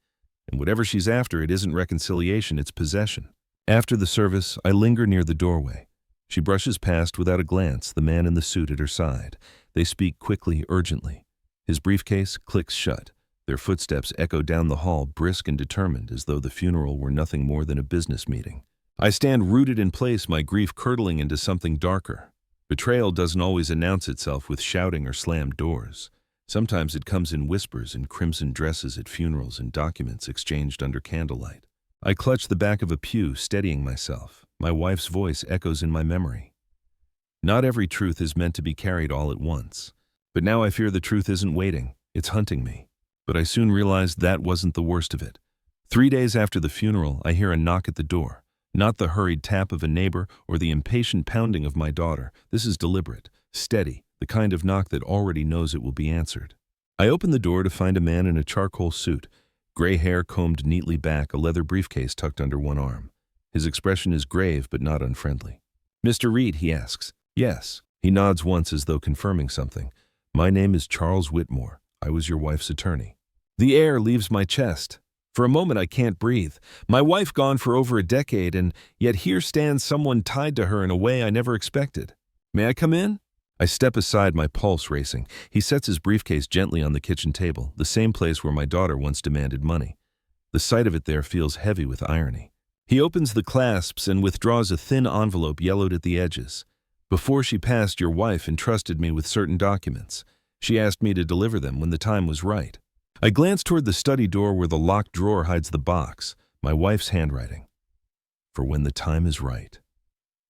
A: And whatever she's after, it isn't reconciliation, it's possession. After the service, I linger near the doorway. She brushes past without a glance, the man in the suit at her side. They speak quickly, urgently. His briefcase clicks shut. Their footsteps echo down the hall, brisk and determined, as though the funeral were nothing more than a business meeting. I stand rooted in place, my grief curdling into something darker. Betrayal doesn't always announce itself with shouting or slammed doors. Sometimes it comes in whispers, in crimson dresses at funerals and documents exchanged under candlelight. I clutch the back of a pew, steadying myself. My wife's voice echoes in my memory. Not every truth is meant to be carried all at once. But now I fear the truth isn't waiting, it's hunting me. But I soon realized that wasn't the worst of it. 3 days after the funeral, I hear a knock at the door. Not the hurried tap of a neighbor or the impatient pounding of my daughter. This is deliberate, steady, the kind of knock that already knows it will be answered. I open the door to find a man in a charcoal suit, gray hair combed neatly back, a leather briefcase tucked under one arm. His expression is grave but not unfriendly. "Mr. Reed," he asks. "Yes." He nods once as though confirming something. "My name is Charles Whitmore. I was your wife's attorney." The air leaves my chest. For a moment I can't breathe. My wife gone for over a decade, and yet here stands someone tied to her in a way I never expected. "May I come in?" I step aside, my pulse racing. He sets his briefcase gently on the kitchen table, the same place where my daughter once demanded money. The sight of it there feels heavy with irony. He opens the clasps and withdraws a thin envelope yellowed at the edges. "Before she passed, your wife entrusted me with certain documents. She asked me to deliver them when the time was right." I glance toward the study door where the locked drawer hides the box, my wife's handwriting. "For when the time is right."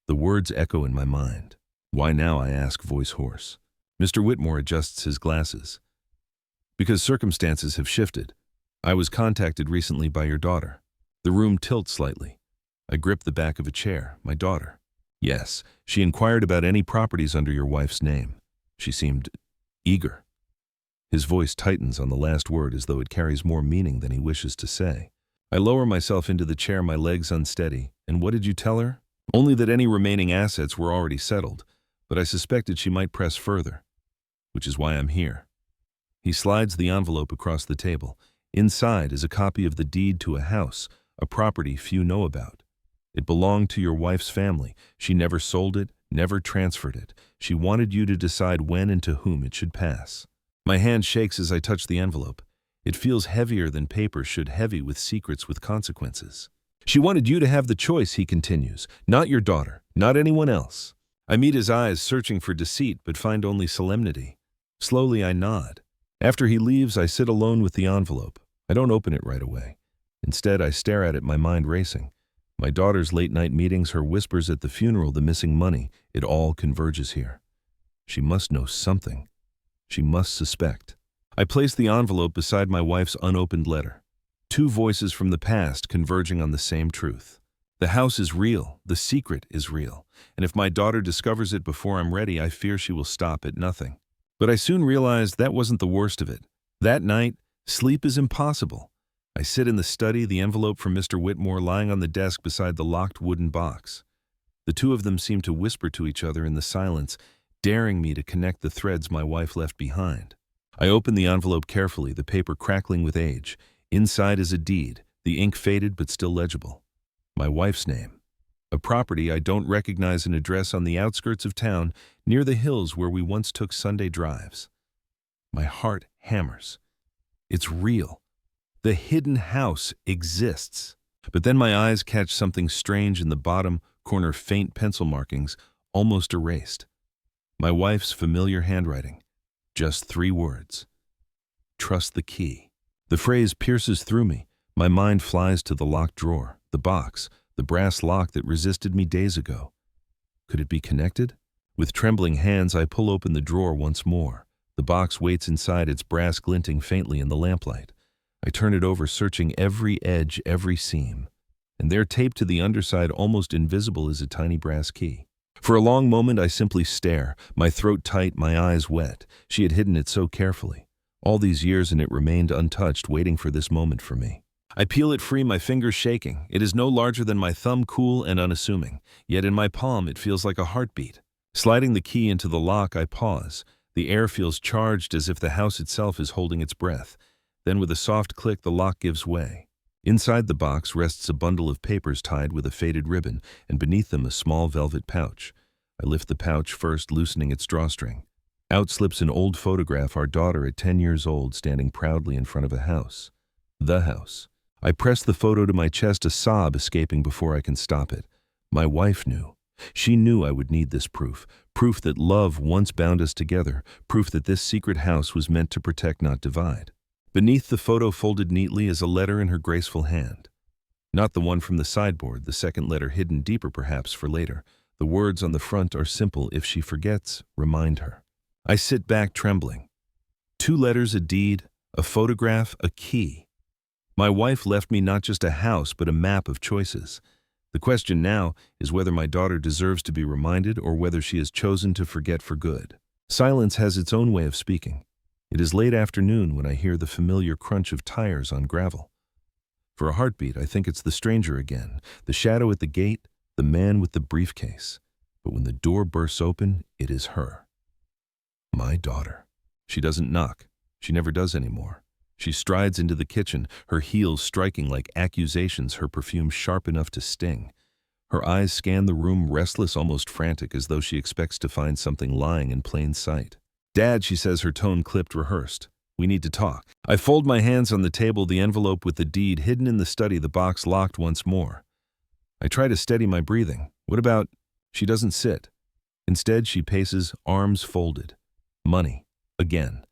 A: The words echo in my mind. "Why now?" I ask, voice hoarse. Mr. Whitmore adjusts his glasses. "Because circumstances have shifted. I was contacted recently by your daughter." The room tilts slightly. I grip the back of a chair. "My daughter?" "Yes, she inquired about any properties under your wife's name. She seemed eager." His voice tightens on the last word as though it carries more meaning than he wishes to say. I lower myself into the chair, my legs unsteady. "And what did you tell her?" "Only that any remaining assets were already settled, but I suspected she might press further. Which is why I'm here." He slides the envelope across the table. Inside is a copy of the deed to a house, a property few know about. It belonged to your wife's family. She never sold it, never transferred it. She wanted you to decide when and to whom it should pass. My hand shakes as I touch the envelope. It feels heavier than paper should, heavy with secrets, with consequences. "She wanted you to have the choice," he continues, "not your daughter, not anyone else." I meet his eyes, searching for deceit, but find only solemnity. Slowly I nod. After he leaves, I sit alone with the envelope. I don't open it right away. Instead, I stare at it, my mind racing. My daughter's late-night meetings, her whispers at the funeral, the missing money, it all converges here. She must know something. She must suspect. I place the envelope beside my wife's unopened letter. Two voices from the past converging on the same truth. The house is real, the secret is real, and if my daughter discovers it before I'm ready, I fear she will stop at nothing. But I soon realized that wasn't the worst of it. That night, sleep is impossible. I sit in the study, the envelope from Mr. Whitmore lying on the desk beside the locked wooden box. The two of them seem to whisper to each other in the silence, daring me to connect the threads my wife left behind. I open the envelope carefully, the paper crackling with age. Inside is a deed, the ink faded but still legible. My wife's name. A property I don't recognize, an address on the outskirts of town, near the hills where we once took Sunday drives. My heart hammers. It's real. The hidden house exists. But then my eyes catch something strange in the bottom corner, faint pencil markings, almost erased. My wife's familiar handwriting. Just 3 words. Trust the key. The phrase pierces through me. My mind flies to the locked drawer, the box, the brass lock that resisted me days ago. Could it be connected? With trembling hands, I pull open the drawer once more. The box waits inside, its brass glinting faintly in the lamplight. I turn it over, searching every edge, every seam. And there, taped to the underside, almost invisible, is a tiny brass key. For a long moment, I simply stare, my throat tight, my eyes wet. She had hidden it so carefully. All these years, and it remained untouched, waiting for this moment for me. I peel it free, my fingers shaking. It is no larger than my thumb, cool and unassuming. Yet in my palm, it feels like a heartbeat. Sliding the key into the lock, I pause. The air feels charged, as if the house itself is holding its breath. Then with a soft click, the lock gives way. Inside the box rests a bundle of papers tied with a faded ribbon, and beneath them a small velvet pouch. I lift the pouch first, loosening its drawstring. Out slips an old photograph, our daughter at 10 years old, standing proudly in front of a house. The house. I press the photo to my chest, a sob escaping before I can stop it. My wife knew. She knew I would need this proof. Proof that love once bound us together. Proof that this secret house was meant to protect, not divide. Beneath the photo, folded neatly, is a letter in her graceful hand. Not the one from the sideboard, the second letter hidden deeper perhaps for later. The words on the front are simple: if she forgets, remind her. I sit back trembling. 2 letters, a deed, a photograph, a key. My wife left me not just a house, but a map of choices. The question now is whether my daughter deserves to be reminded, or whether she has chosen to forget for good. Silence has its own way of speaking. It is late afternoon when I hear the familiar crunch of tires on gravel. For a heartbeat, I think it's the stranger again, the shadow at the gate, the man with the briefcase. But when the door bursts open, it is her. My daughter. She doesn't knock. She never does anymore. She strides into the kitchen, her heels striking like accusations, her perfume sharp enough to sting. Her eyes scan the room, restless, almost frantic, as though she expects to find something lying in plain sight. "Dad," she says, her tone clipped, rehearsed. "We need to talk." I fold my hands on the table, the envelope with the deed hidden in the study, the box locked once more. I try to steady my breathing. What about... She doesn't sit. Instead, she paces, arms folded. Money. Again.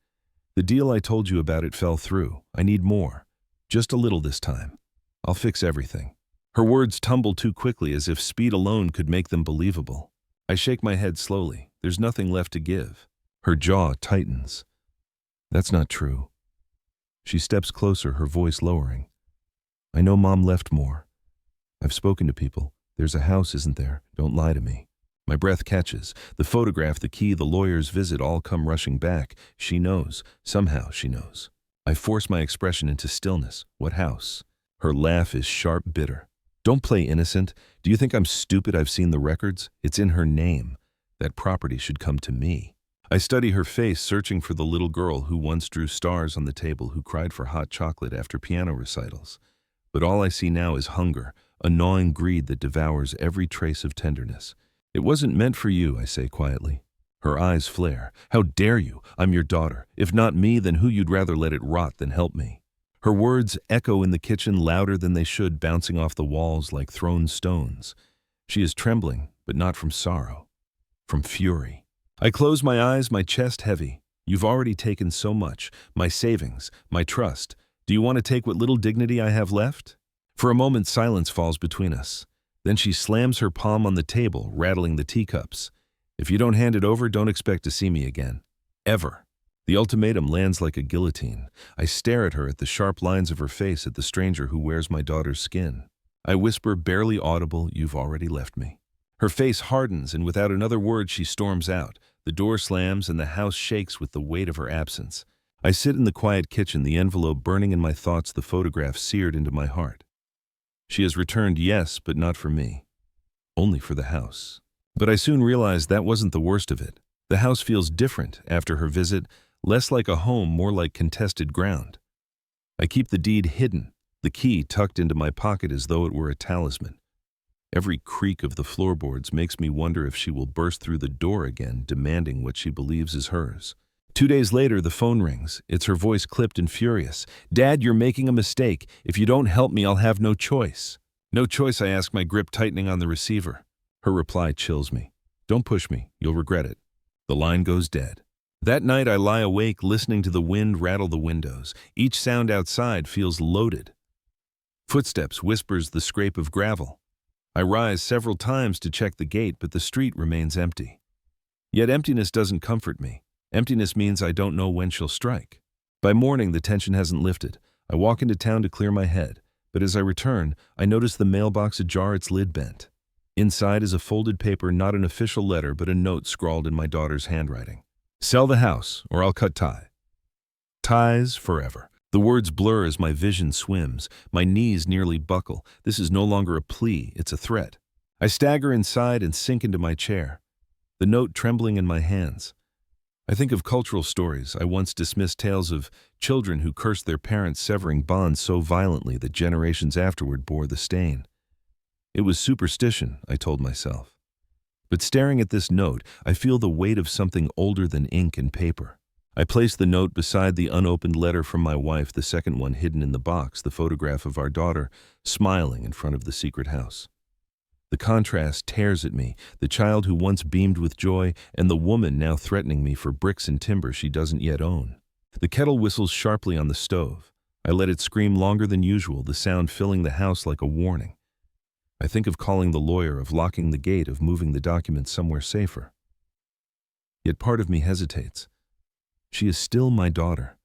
A: "The deal I told you about, it fell through. I need more. Just a little this time. I'll fix everything." Her words tumble too quickly, as if speed alone could make them believable. I shake my head slowly. There's nothing left to give. Her jaw tightens. "That's not true." She steps closer, her voice lowering. "I know Mom left more. I've spoken to people. There's a house, isn't there? Don't lie to me." My breath catches. The photograph, the key, the lawyer's visit all come rushing back. She knows. Somehow she knows. I force my expression into stillness. "What house?" Her laugh is sharp, bitter. "Don't play innocent. Do you think I'm stupid? I've seen the records. It's in her name. That property should come to me." I study her face, searching for the little girl who once drew stars on the table, who cried for hot chocolate after piano recitals. But all I see now is hunger, a gnawing greed that devours every trace of tenderness. "It wasn't meant for you," I say quietly. Her eyes flare. "How dare you? I'm your daughter. If not me, then who? You'd rather let it rot than help me." Her words echo in the kitchen louder than they should, bouncing off the walls like thrown stones. She is trembling, but not from sorrow, from fury. I close my eyes, my chest heavy. "You've already taken so much. My savings, my trust. Do you want to take what little dignity I have left?" For a moment, silence falls between us. Then she slams her palm on the table, rattling the teacups. If you don't hand it over, don't expect to see me again. Ever. The ultimatum lands like a guillotine. I stare at her, at the sharp lines of her face, at the stranger who wears my daughter's skin. I whisper, barely audible, "You've already left me." Her face hardens, and without another word she storms out. The door slams, and the house shakes with the weight of her absence. I sit in the quiet kitchen, the envelope burning in my thoughts, the photograph seared into my heart. She has returned, yes, but not for me. Only for the house. But I soon realized that wasn't the worst of it. The house feels different after her visit, less like a home, more like contested ground. I keep the deed hidden, the key tucked into my pocket as though it were a talisman. Every creak of the floorboards makes me wonder if she will burst through the door again, demanding what she believes is hers. 2 days later, the phone rings. It's her voice, clipped and furious. "Dad, you're making a mistake. If you don't help me, I'll have no choice." "No choice," I ask, my grip tightening on the receiver. Her reply chills me. "Don't push me. You'll regret it." The line goes dead. That night, I lie awake, listening to the wind rattle the windows. Each sound outside feels loaded. Footsteps, whispers, the scrape of gravel. I rise several times to check the gate, but the street remains empty. Yet emptiness doesn't comfort me. Emptiness means I don't know when she'll strike. By morning, the tension hasn't lifted. I walk into town to clear my head, but as I return, I notice the mailbox ajar, its lid bent. Inside is a folded paper, not an official letter, but a note scrawled in my daughter's handwriting. "Sell the house, or I'll cut ties forever." The words blur as my vision swims. My knees nearly buckle. This is no longer a plea, it's a threat. I stagger inside and sink into my chair, the note trembling in my hands. I think of cultural stories. I once dismissed tales of children who cursed their parents, severing bonds so violently that generations afterward bore the stain. It was superstition, I told myself. But staring at this note, I feel the weight of something older than ink and paper. I place the note beside the unopened letter from my wife, the second one hidden in the box, the photograph of our daughter smiling in front of the secret house. The contrast tears at me, the child who once beamed with joy and the woman now threatening me for bricks and timber she doesn't yet own. The kettle whistles sharply on the stove. I let it scream longer than usual, the sound filling the house like a warning. I think of calling the lawyer, of locking the gate, of moving the documents somewhere safer. Yet part of me hesitates. She is still my daughter.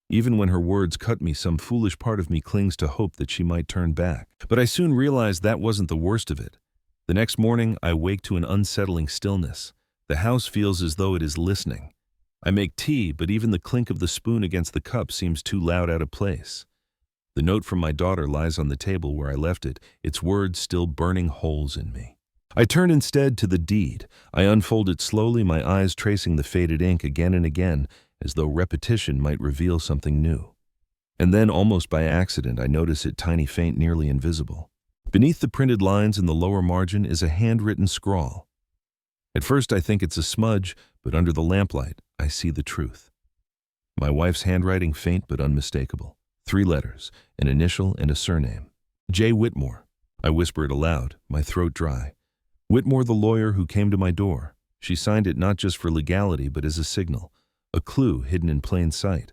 A: Even when her words cut me, some foolish part of me clings to hope that she might turn back. But I soon realized that wasn't the worst of it. The next morning, I wake to an unsettling stillness. The house feels as though it is listening. I make tea, but even the clink of the spoon against the cup seems too loud, out of place. The note from my daughter lies on the table where I left it, its words still burning holes in me. I turn instead to the deed. I unfold it slowly, my eyes tracing the faded ink again and again, as though repetition might reveal something new. And then, almost by accident, I notice it, tiny, faint, nearly invisible. Beneath the printed lines in the lower margin is a handwritten scrawl. At first I think it's a smudge, but under the lamplight I see the truth. My wife's handwriting, faint but unmistakable. 3 letters, an initial and a surname. J. Whitmore. I whisper it aloud, my throat dry. Whitmore, the lawyer who came to my door. She signed it not just for legality, but as a signal, a clue hidden in plain sight.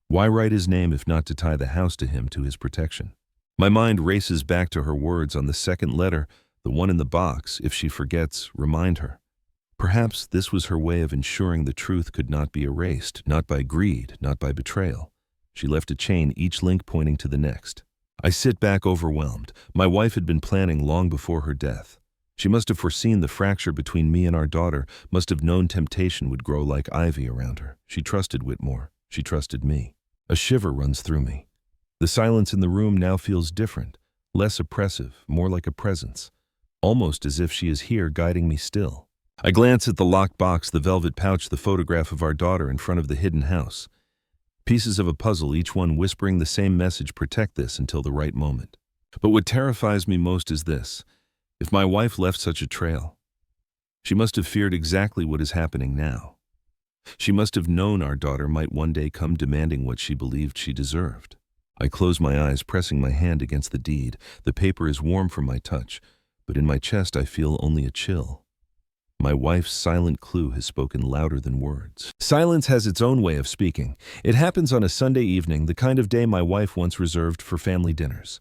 A: Why write his name if not to tie the house to him, to his protection? My mind races back to her words on the second letter, the one in the box. If she forgets, remind her. Perhaps this was her way of ensuring the truth could not be erased, not by greed, not by betrayal. She left a chain, each link pointing to the next. I sit back overwhelmed. My wife had been planning long before her death. She must have foreseen the fracture between me and our daughter, must have known temptation would grow like ivy around her. She trusted Whitmore. She trusted me. A shiver runs through me. The silence in the room now feels different, less oppressive, more like a presence, almost as if she is here guiding me still. I glance at the locked box, the velvet pouch, the photograph of our daughter in front of the hidden house. Pieces of a puzzle, each one whispering the same message: protect this until the right moment. But what terrifies me most is this. If my wife left such a trail, she must have feared exactly what is happening now. She must have known our daughter might one day come demanding what she believed she deserved. I close my eyes, pressing my hand against the deed. The paper is warm from my touch, but in my chest I feel only a chill. My wife's silent clue has spoken louder than words. Silence has its own way of speaking. It happens on a Sunday evening, the kind of day my wife once reserved for family dinners.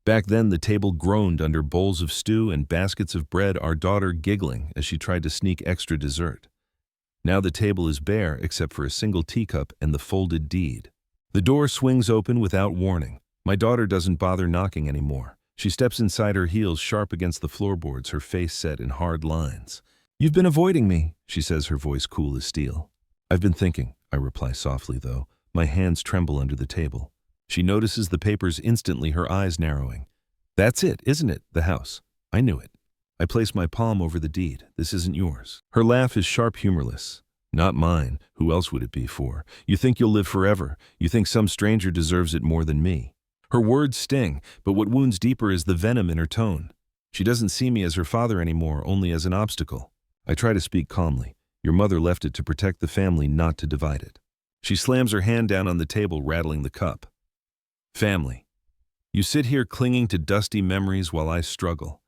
A: Back then, the table groaned under bowls of stew and baskets of bread, our daughter giggling as she tried to sneak extra dessert. Now the table is bare except for a single teacup and the folded deed. The door swings open without warning. My daughter doesn't bother knocking anymore. She steps inside, her heels sharp against the floorboards, her face set in hard lines. "You've been avoiding me," she says, her voice cool as steel. "I've been thinking," I reply softly, though. My hands tremble under the table. She notices the papers instantly, her eyes narrowing. "That's it, isn't it? The house. I knew it." I place my palm over the deed. "This isn't yours." Her laugh is sharp, humorless. "Not mine. Who else would it be for? You think you'll live forever. You think some stranger deserves it more than me." Her words sting, but what wounds deeper is the venom in her tone. She doesn't see me as her father anymore, only as an obstacle. I try to speak calmly. "Your mother left it to protect the family, not to divide it." She slams her hand down on the table, rattling the cup. "Family. You sit here clinging to dusty memories while I struggle.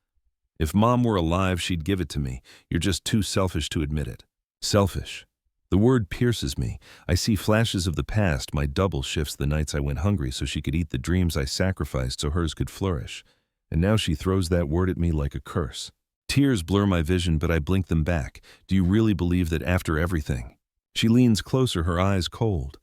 A: If Mom were alive, she'd give it to me. You're just too selfish to admit it." Selfish. The word pierces me. I see flashes of the past. My double shifts the nights I went hungry so she could eat the dreams I sacrificed so hers could flourish. And now she throws that word at me like a curse. Tears blur my vision, but I blink them back. "Do you really believe that after everything?" She leans closer, her eyes cold.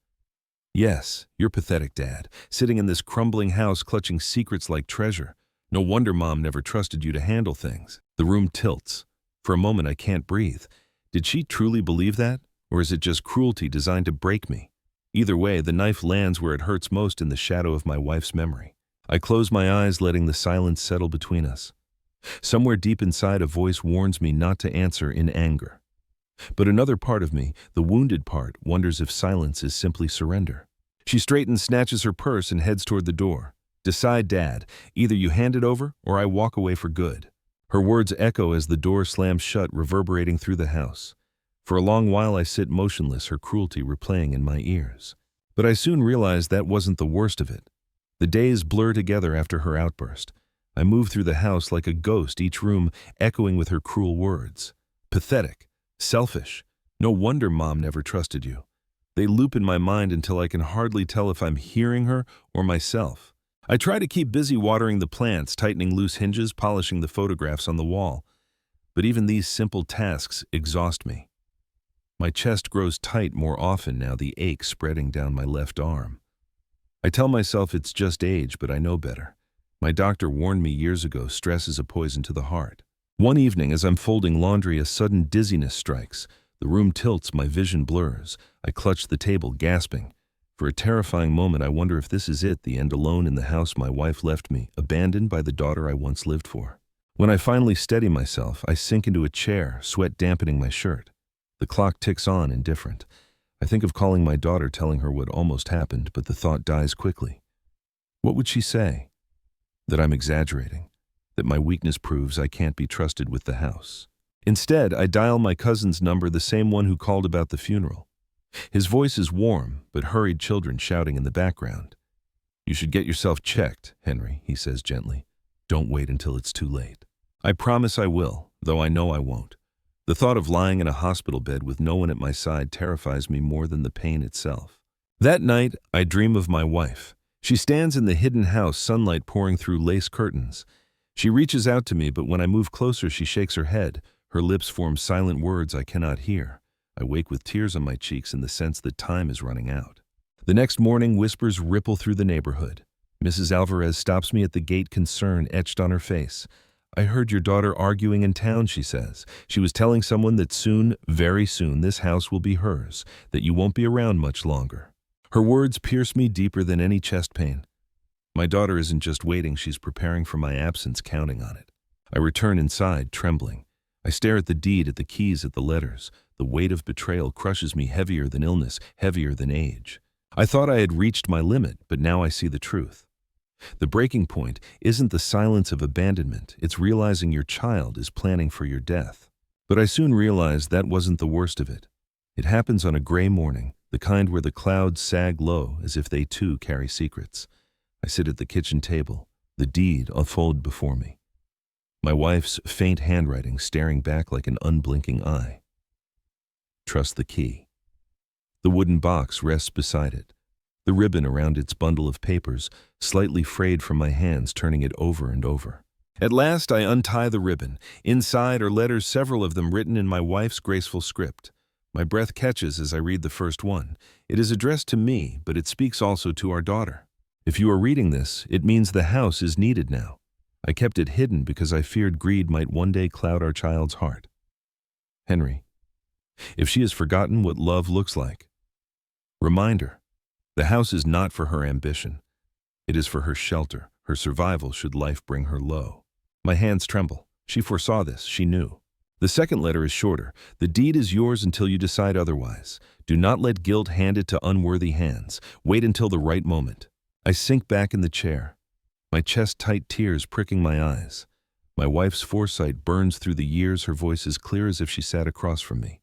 A: "Yes, you're pathetic, Dad, sitting in this crumbling house clutching secrets like treasure. No wonder Mom never trusted you to handle things." The room tilts. For a moment I can't breathe. Did she truly believe that? Or is it just cruelty designed to break me? Either way, the knife lands where it hurts most, in the shadow of my wife's memory. I close my eyes, letting the silence settle between us. Somewhere deep inside, a voice warns me not to answer in anger. But another part of me, the wounded part, wonders if silence is simply surrender. She straightens, snatches her purse, and heads toward the door. "Decide, Dad. Either you hand it over, or I walk away for good." Her words echo as the door slams shut, reverberating through the house. For a long while I sit motionless, her cruelty replaying in my ears. But I soon realized that wasn't the worst of it. The days blur together after her outburst. I move through the house like a ghost, each room echoing with her cruel words. Pathetic. Selfish. No wonder Mom never trusted you. They loop in my mind until I can hardly tell if I'm hearing her or myself. I try to keep busy watering the plants, tightening loose hinges, polishing the photographs on the wall. But even these simple tasks exhaust me. My chest grows tight more often now, the ache spreading down my left arm. I tell myself it's just age, but I know better. My doctor warned me years ago, stress is a poison to the heart. One evening, as I'm folding laundry, a sudden dizziness strikes. The room tilts, my vision blurs. I clutch the table, gasping. For a terrifying moment, I wonder if this is it, the end, alone in the house my wife left me, abandoned by the daughter I once lived for. When I finally steady myself, I sink into a chair, sweat dampening my shirt. The clock ticks on, indifferent. I think of calling my daughter, telling her what almost happened, but the thought dies quickly. What would she say? That I'm exaggerating, that my weakness proves I can't be trusted with the house. Instead, I dial my cousin's number, the same one who called about the funeral. His voice is warm, but hurried, children shouting in the background. "You should get yourself checked, Henry," he says gently. "Don't wait until it's too late." I promise I will, though I know I won't. The thought of lying in a hospital bed with no one at my side terrifies me more than the pain itself. That night, I dream of my wife. She stands in the hidden house, sunlight pouring through lace curtains. She reaches out to me, but when I move closer, she shakes her head. Her lips form silent words I cannot hear. I wake with tears on my cheeks and the sense that time is running out. The next morning, whispers ripple through the neighborhood. Mrs. Alvarez stops me at the gate, concern etched on her face. "I heard your daughter arguing in town," she says. "She was telling someone that soon, very soon, this house will be hers, that you won't be around much longer." Her words pierce me deeper than any chest pain. My daughter isn't just waiting, she's preparing for my absence, counting on it. I return inside, trembling. I stare at the deed, at the keys, at the letters. The weight of betrayal crushes me, heavier than illness, heavier than age. I thought I had reached my limit, but now I see the truth. The breaking point isn't the silence of abandonment, it's realizing your child is planning for your death. But I soon realized that wasn't the worst of it. It happens on a gray morning, the kind where the clouds sag low as if they too carry secrets. I sit at the kitchen table, the deed unfolded before me. My wife's faint handwriting staring back like an unblinking eye. Trust the key. The wooden box rests beside it. the ribbon around its bundle of papers, slightly frayed from my hands, turning it over and over. At last I untie the ribbon. Inside are letters, several of them written in my wife's graceful script. My breath catches as I read the first one. It is addressed to me, but it speaks also to our daughter. If you are reading this, it means the house is needed now. I kept it hidden because I feared greed might one day cloud our child's heart. Henry, if she has forgotten what love looks like, remind her, the house is not for her ambition. It is for her shelter, her survival should life bring her low. My hands tremble. She foresaw this, she knew. The second letter is shorter. The deed is yours until you decide otherwise. Do not let guilt hand it to unworthy hands. Wait until the right moment. I sink back in the chair, my chest-tight tears pricking my eyes. My wife's foresight burns through the years, her voice as clear as if she sat across from me.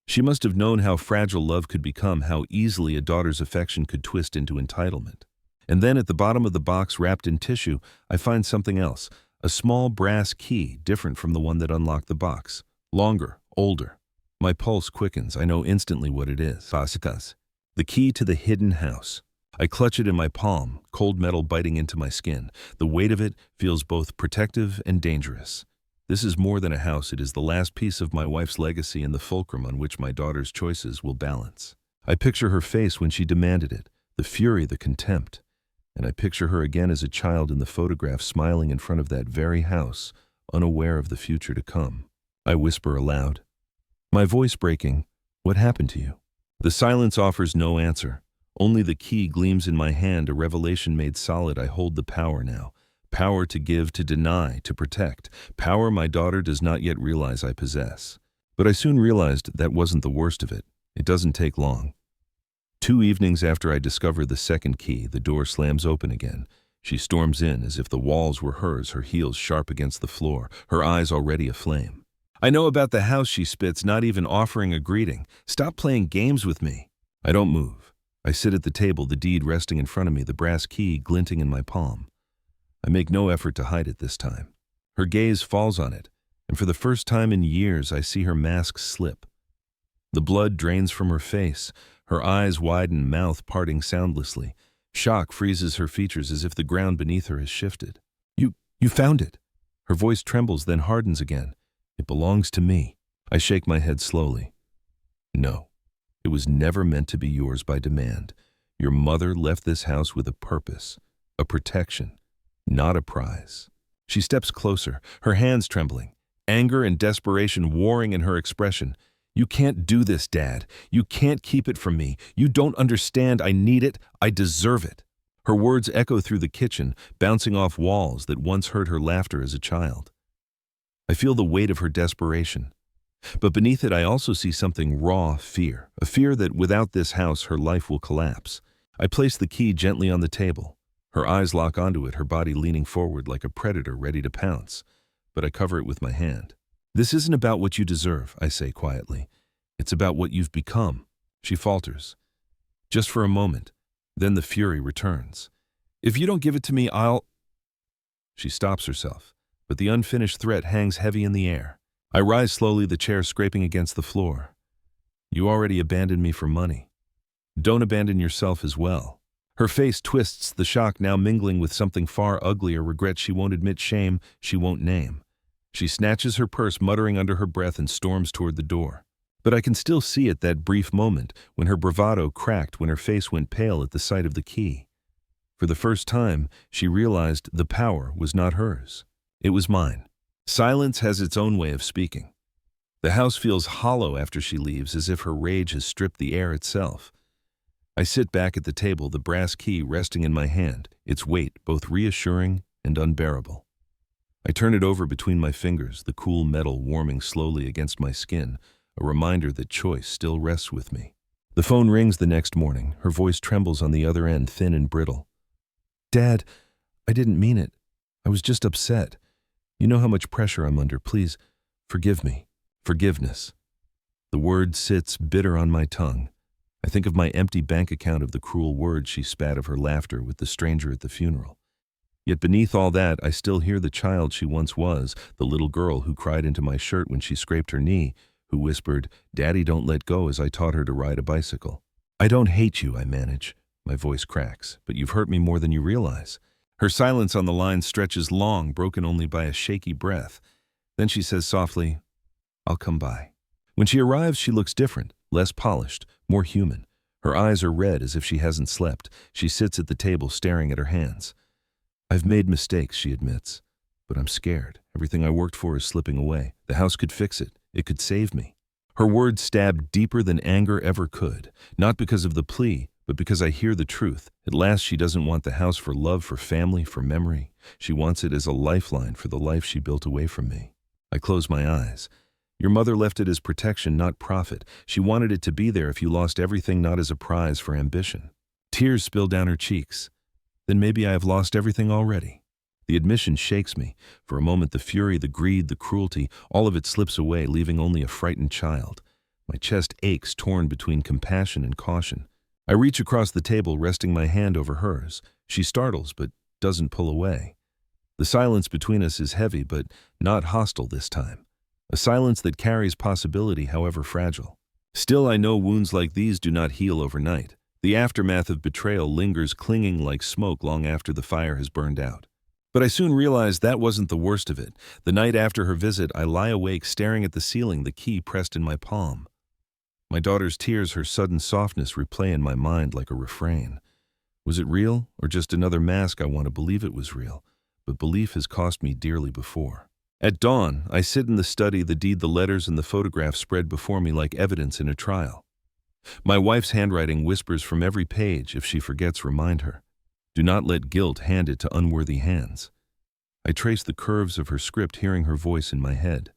A: She must have known how fragile love could become, how easily a daughter's affection could twist into entitlement. And then at the bottom of the box, wrapped in tissue, I find something else, a small brass key, different from the one that unlocked the box. Longer, older. My pulse quickens. I know instantly what it is. The key to the hidden house. I clutch it in my palm, cold metal biting into my skin. The weight of it feels both protective and dangerous. This is more than a house. It is the last piece of my wife's legacy and the fulcrum on which my daughter's choices will balance. I picture her face when she demanded it, the fury, the contempt. And I picture her again as a child in the photograph, smiling in front of that very house, unaware of the future to come. I whisper aloud, my voice breaking, what happened to you? The silence offers no answer. Only the key gleams in my hand, a revelation made solid. I hold the power now. Power to give, to deny, to protect. Power my daughter does not yet realize I possess. But I soon realized that wasn't the worst of it. It doesn't take long. 2 evenings after I discover the second key, the door slams open again. She storms in as if the walls were hers, her heels sharp against the floor, her eyes already aflame. I know about the house, she spits, not even offering a greeting. Stop playing games with me. I don't move. I sit at the table, the deed resting in front of me, the brass key glinting in my palm. I make no effort to hide it this time. Her gaze falls on it, and for the first time in years I see her mask slip. The blood drains from her face, her eyes widen, mouth parting soundlessly. Shock freezes her features as if the ground beneath her has shifted. You found it. Her voice trembles, then hardens again. It belongs to me. I shake my head slowly. No. It was never meant to be yours by demand. Your mother left this house with a purpose, a protection, not a prize. She steps closer, her hands trembling, anger and desperation warring in her expression. You can't do this, Dad. You can't keep it from me. You don't understand. I need it. I deserve it. Her words echo through the kitchen, bouncing off walls that once heard her laughter as a child. I feel the weight of her desperation. But beneath it I also see something raw, fear, a fear that without this house her life will collapse. I place the key gently on the table. Her eyes lock onto it, her body leaning forward like a predator ready to pounce. But I cover it with my hand. This isn't about what you deserve, I say quietly. It's about what you've become. She falters. Just for a moment. Then the fury returns. If you don't give it to me, I'll... She stops herself, but the unfinished threat hangs heavy in the air. I rise slowly, the chair scraping against the floor. You already abandoned me for money. Don't abandon yourself as well. Her face twists, the shock now mingling with something far uglier, regret she won't admit, shame she won't name. She snatches her purse, muttering under her breath, and storms toward the door. But I can still see it, that brief moment when her bravado cracked, when her face went pale at the sight of the key. For the first time, she realized the power was not hers. It was mine. Silence has its own way of speaking. The house feels hollow after she leaves, as if her rage has stripped the air itself. I sit back at the table, the brass key resting in my hand, its weight both reassuring and unbearable. I turn it over between my fingers, the cool metal warming slowly against my skin, a reminder that choice still rests with me. The phone rings the next morning. Her voice trembles on the other end, thin and brittle. Dad, I didn't mean it. I was just upset. You know how much pressure I'm under. Please, forgive me. Forgiveness. The word sits bitter on my tongue. I think of my empty bank account, of the cruel words she spat, of her laughter with the stranger at the funeral. Yet beneath all that, I still hear the child she once was, the little girl who cried into my shirt when she scraped her knee, who whispered, "Daddy, don't let go," as I taught her to ride a bicycle. I don't hate you, I manage. My voice cracks. But you've hurt me more than you realize. Her silence on the line stretches long, broken only by a shaky breath. Then she says softly, "I'll come by." When she arrives, she looks different, less polished, more human. Her eyes are red as if she hasn't slept. She sits at the table staring at her hands. "I've made mistakes," she admits. "But I'm scared. Everything I worked for is slipping away. The house could fix it. It could save me." Her words stab deeper than anger ever could, not because of the plea, but because I hear the truth. At last, she doesn't want the house for love, for family, for memory. She wants it as a lifeline for the life she built away from me. I close my eyes. Your mother left it as protection, not profit. She wanted it to be there if you lost everything, not as a prize for ambition. Tears spill down her cheeks. Then maybe I have lost everything already. The admission shakes me. For a moment, the fury, the greed, the cruelty, all of it slips away, leaving only a frightened child. My chest aches, torn between compassion and caution. I reach across the table, resting my hand over hers. She startles, but doesn't pull away. The silence between us is heavy, but not hostile this time. A silence that carries possibility, however fragile. Still, I know wounds like these do not heal overnight. The aftermath of betrayal lingers, clinging like smoke long after the fire has burned out. But I soon realized that wasn't the worst of it. The night after her visit, I lie awake staring at the ceiling, the key pressed in my palm. My daughter's tears, her sudden softness, replay in my mind like a refrain. Was it real, or just another mask? I want to believe it was real, but belief has cost me dearly before. At dawn, I sit in the study, the deed, the letters, and the photographs spread before me like evidence in a trial. My wife's handwriting whispers from every page. If she forgets, remind her. Do not let guilt hand it to unworthy hands. I trace the curves of her script, hearing her voice in my head.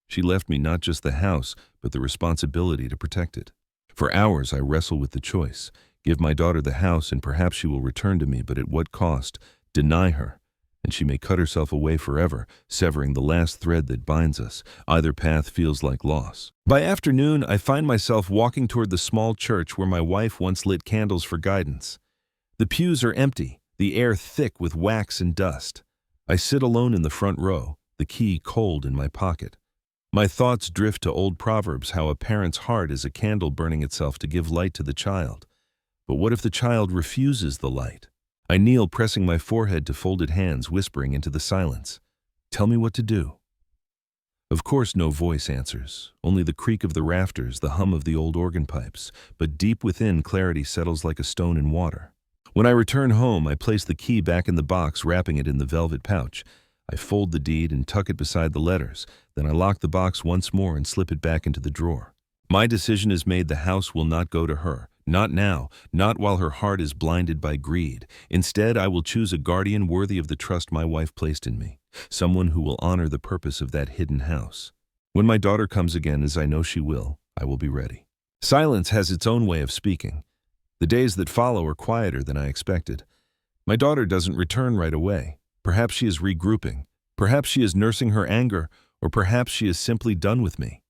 A: She left me not just the house, but the responsibility to protect it. For hours I wrestle with the choice. Give my daughter the house and perhaps she will return to me, but at what cost? Deny her, and she may cut herself away forever, severing the last thread that binds us. Either path feels like loss. By afternoon, I find myself walking toward the small church where my wife once lit candles for guidance. The pews are empty, the air thick with wax and dust. I sit alone in the front row, the key cold in my pocket. My thoughts drift to old proverbs, how a parent's heart is a candle burning itself to give light to the child. But what if the child refuses the light? I kneel, pressing my forehead to folded hands, whispering into the silence. Tell me what to do. Of course no voice answers, only the creak of the rafters, the hum of the old organ pipes. But deep within, clarity settles like a stone in water. When I return home, I place the key back in the box, wrapping it in the velvet pouch. I fold the deed and tuck it beside the letters. Then I lock the box once more and slip it back into the drawer. My decision is made. The house will not go to her. Not now, not while her heart is blinded by greed. Instead, I will choose a guardian worthy of the trust my wife placed in me, someone who will honor the purpose of that hidden house. When my daughter comes again, as I know she will, I will be ready. Silence has its own way of speaking. The days that follow are quieter than I expected. My daughter doesn't return right away. Perhaps she is regrouping. Perhaps she is nursing her anger, or perhaps she is simply done with me.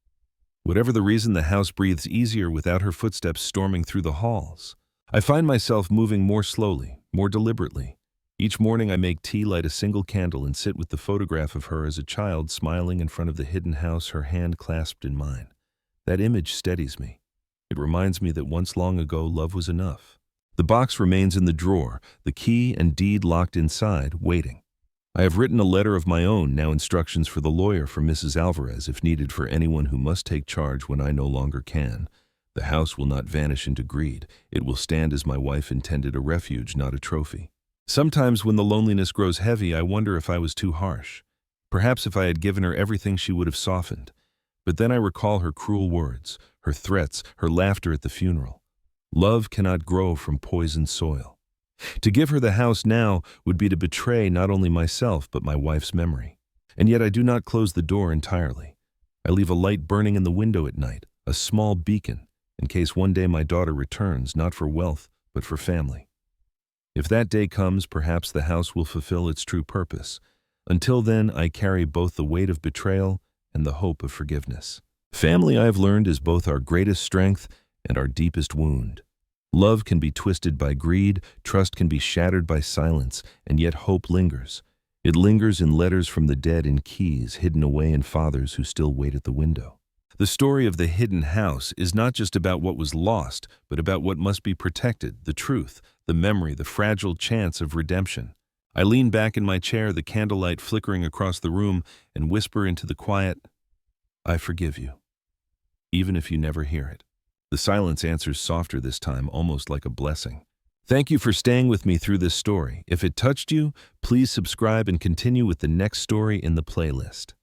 A: Whatever the reason, the house breathes easier without her footsteps storming through the halls. I find myself moving more slowly, more deliberately. Each morning I make tea, light a single candle, and sit with the photograph of her as a child, smiling in front of the hidden house, her hand clasped in mine. That image steadies me. It reminds me that once long ago, love was enough. The box remains in the drawer, the key and deed locked inside, waiting. I have written a letter of my own, now instructions for the lawyer for Mrs. Alvarez, if needed for anyone who must take charge when I no longer can. The house will not vanish into greed. It will stand as my wife intended, a refuge, not a trophy. Sometimes when the loneliness grows heavy, I wonder if I was too harsh. Perhaps if I had given her everything, she would have softened. But then I recall her cruel words, her threats, her laughter at the funeral. Love cannot grow from poisoned soil. To give her the house now would be to betray not only myself but my wife's memory. And yet I do not close the door entirely. I leave a light burning in the window at night, a small beacon, in case one day my daughter returns, not for wealth, but for family. If that day comes, perhaps the house will fulfill its true purpose. Until then, I carry both the weight of betrayal and the hope of forgiveness. Family, I have learned, is both our greatest strength and our deepest wound. Love can be twisted by greed, trust can be shattered by silence, and yet hope lingers. It lingers in letters from the dead, in keys hidden away in fathers who still wait at the window. The story of the hidden house is not just about what was lost, but about what must be protected, the truth, the memory, the fragile chance of redemption. I lean back in my chair, the candlelight flickering across the room, and whisper into the quiet, "I forgive you," even if you never hear it. The silence answers softer this time, almost like a blessing. Thank you for staying with me through this story. If it touched you, please subscribe and continue with the next story in the playlist.